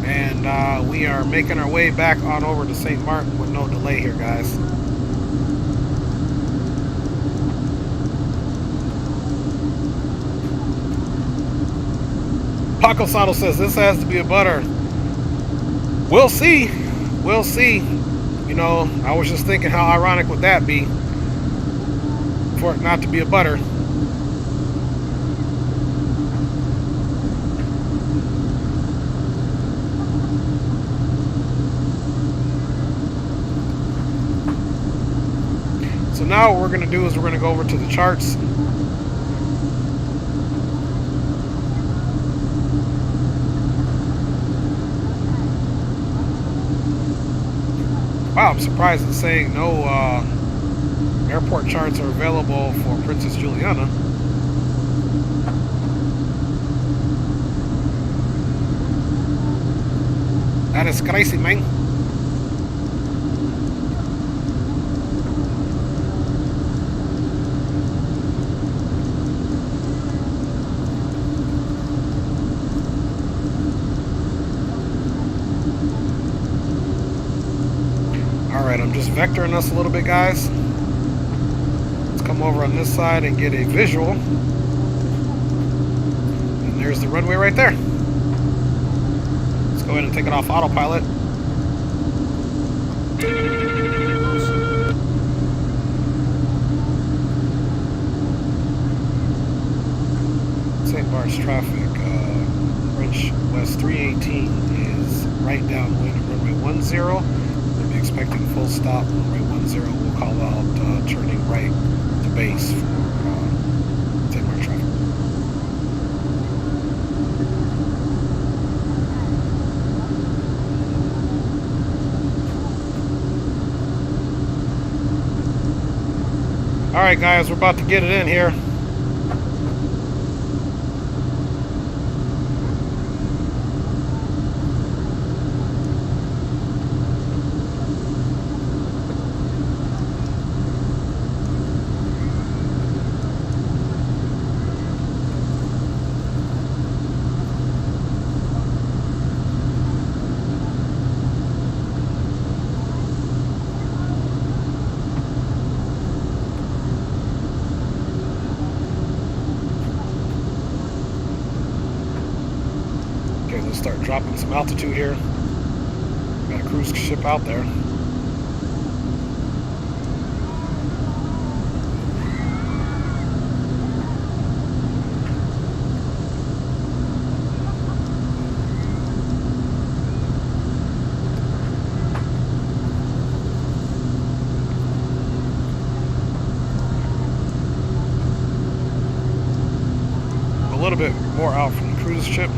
And we are making our way back on over to St. Martin with no delay here, guys. Paco Sato says, this has to be a butter. We'll see. We'll see. You know, I was just thinking how ironic would that be for it not to be a butter. So now what we're going to do is we're going to go over to the charts. Wow, I'm surprised it's saying no airport charts are available for Princess Juliana. That is crazy, man. Alright, I'm just vectoring us a little bit, guys. Let's come over on this side and get a visual. And there's the runway right there. Let's go ahead and take it off autopilot. St. Barts traffic, French West 318 is right downwind of runway 10. Expecting full stop, runway 10. We'll call out turning right to base for St. Martin traffic. Alright guys, we're about to get it in here. Let's start dropping some altitude here. Got a cruise ship out there. A little bit more out from the cruise ship.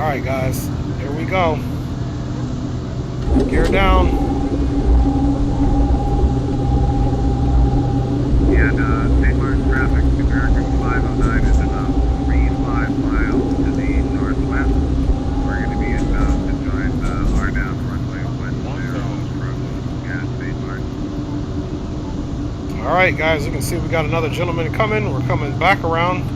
Alright guys, here we go. Gear down. And St. Martin traffic, American 509 is about 3.5 miles to the northwest. We're going to be about to join R down runway 10 from St. Martin. Alright guys, you can see we got another gentleman coming. We're coming back around.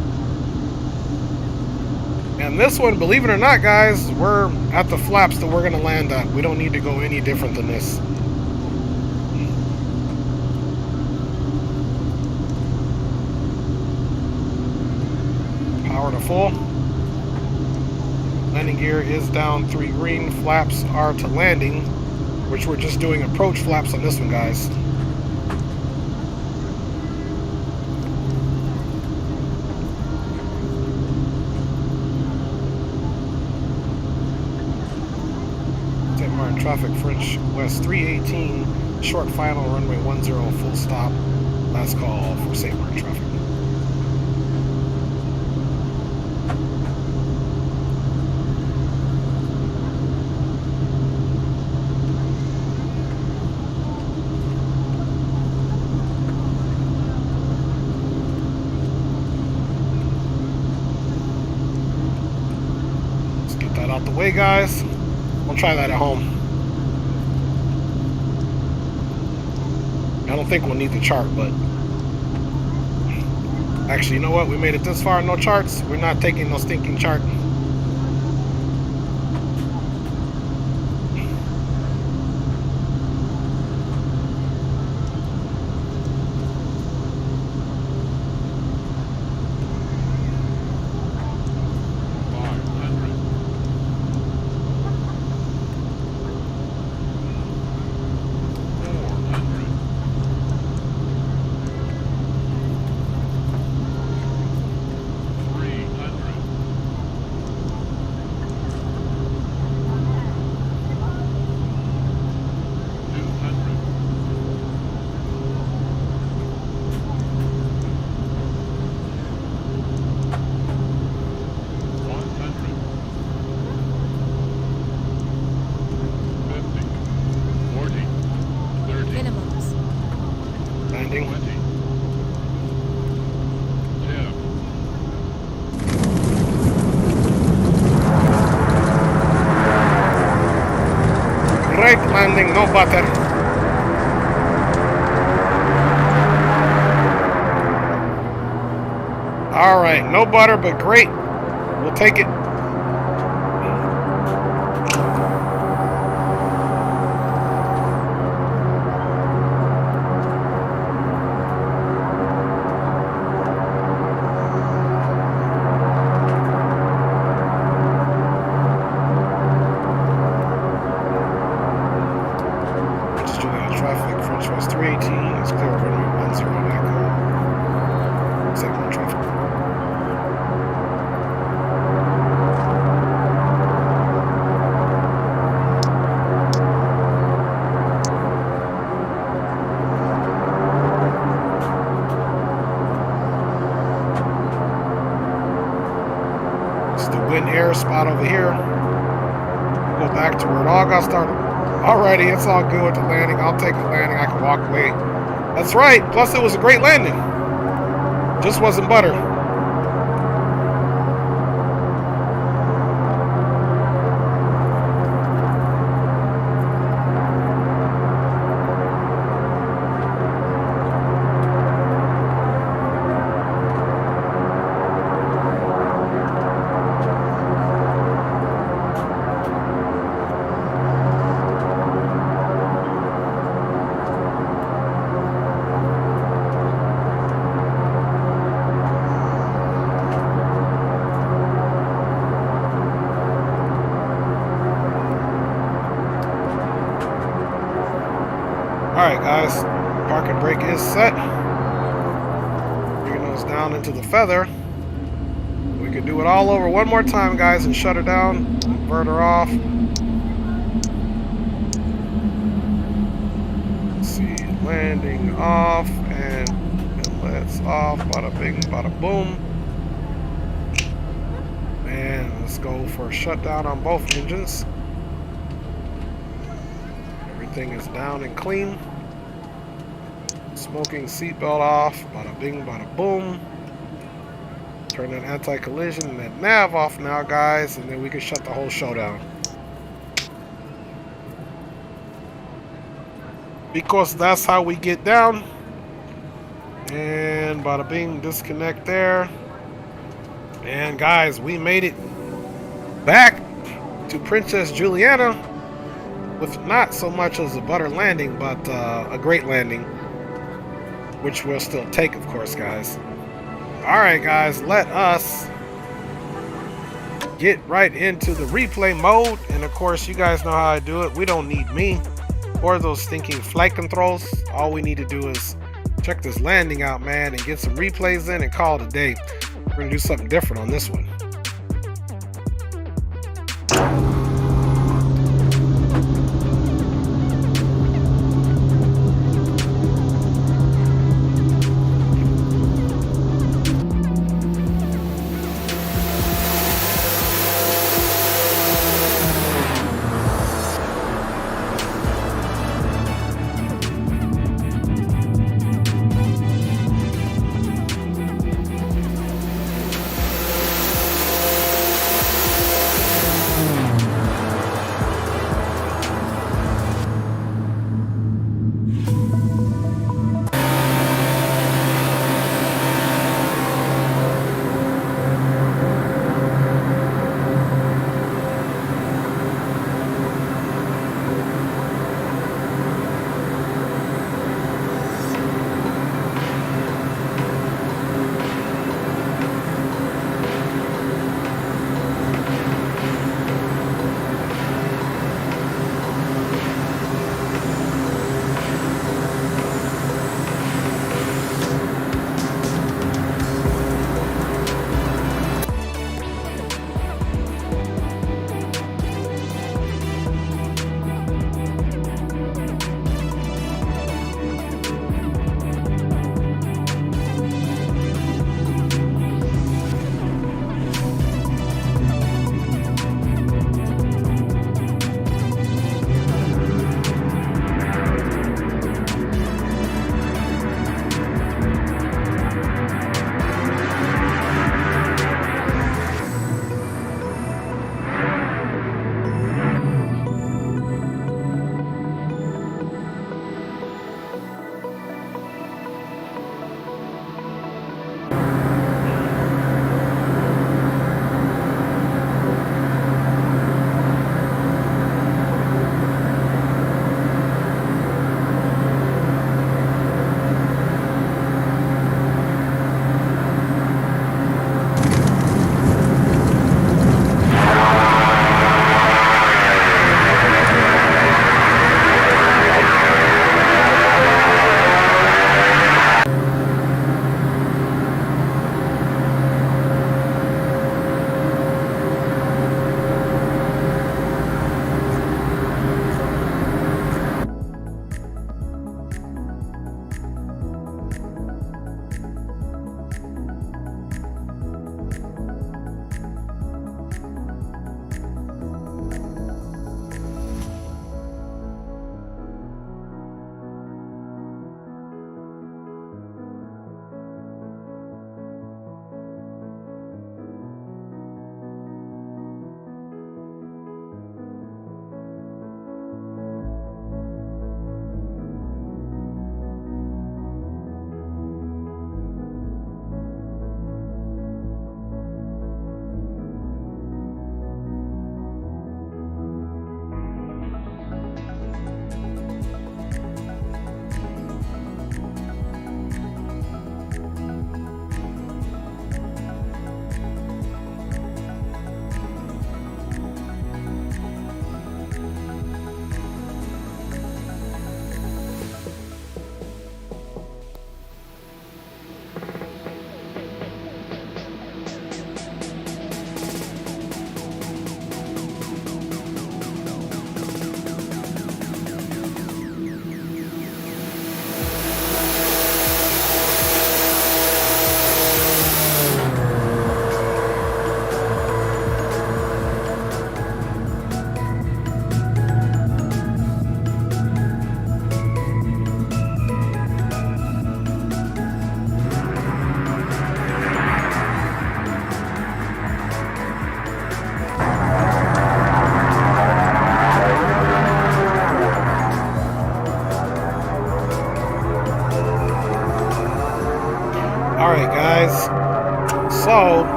And this one, believe it or not guys, we're at the flaps that we're going to land at. We don't need to go any different than this. Power to full. Landing gear is down 3 green. Flaps are to landing, which we're just doing approach flaps on this one guys. Traffic French West 318, short final, runway 10, full stop. Last call for St. Martin traffic. Let's get that out the way, guys. We'll try that at home. I don't think we'll need the chart, but actually, you know what? We made it this far, no charts. We're not taking no stinking chart. Right landing, no butter. All right, no butter, but great. We'll take it. Traffic, French West 318 is clear, runway 10 echo. Second traffic. It's the wind air spot over here. We'll go back to where it all got started. Alrighty, it's all good with the landing. I'll take the landing. I can walk away. That's right. Plus, it was a great landing. Just wasn't butter. Alright guys, parking brake is set. Bringing those down into the feather. We can do it all over one more time guys and shut her down. Inverter off. Let's see, landing off and inlets off. Bada bing, bada boom. And Let's go for a shutdown on both engines. Everything is down and clean. Smoking seatbelt off. Bada bing, bada boom. Turn that anti-collision and that nav off now, guys, and then we can shut the whole show down. Because that's how we get down. And bada bing, disconnect there. And guys, we made it back to Princess Juliana with not so much as a butter landing, but a great landing, which we'll still take, of course, guys. Alright guys, let us get right into the replay mode. And of course, you guys know how I do it. We don't need me or those stinking flight controls. All we need to do is check this landing out, man, and get some replays in and call it a day. We're going to do something different on this one.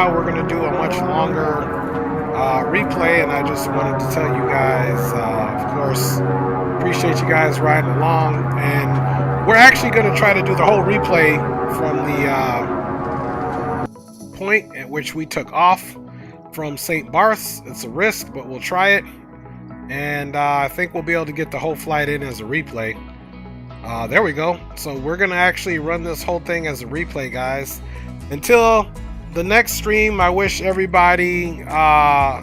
now we're gonna do a much longer replay, and I just wanted to tell you guys, of course, appreciate you guys riding along, and we're actually gonna try to do the whole replay from the point at which we took off from St. Barts. It's a risk, but we'll try it, and I think we'll be able to get the whole flight in as a replay. There we go. So we're gonna actually run this whole thing as a replay, guys. Until the next stream, I wish everybody a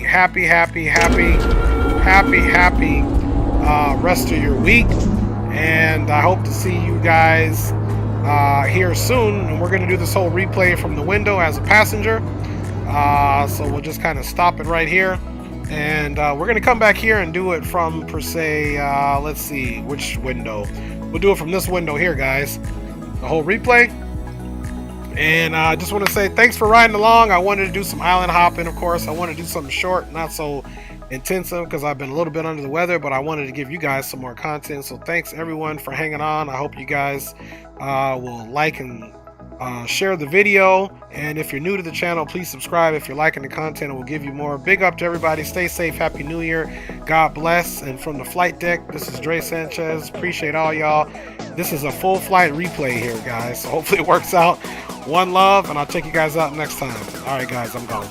happy rest of your week, and I hope to see you guys here soon. And we're gonna do this whole replay from the window as a passenger. So we'll just kind of stop it right here, and we're gonna come back here and do it from, per se, let's see which window. We'll do it from this window here, guys, the whole replay. And I just want to say thanks for riding along. I wanted to do some island hopping, of course. I want to do something short, not so intensive, because I've been a little bit under the weather, but I wanted to give you guys some more content. So thanks everyone for hanging on. I hope you guys will like and share the video, and if you're new to the channel, please subscribe. If you're liking the content, it will give you more. Big up to everybody. Stay safe. Happy New Year. God bless. And from the flight deck, this is Dre Sanchez. Appreciate all y'all. This is a full flight replay here, guys, so hopefully it works out. One love, and I'll check you guys out next time. All right, guys, I'm gone.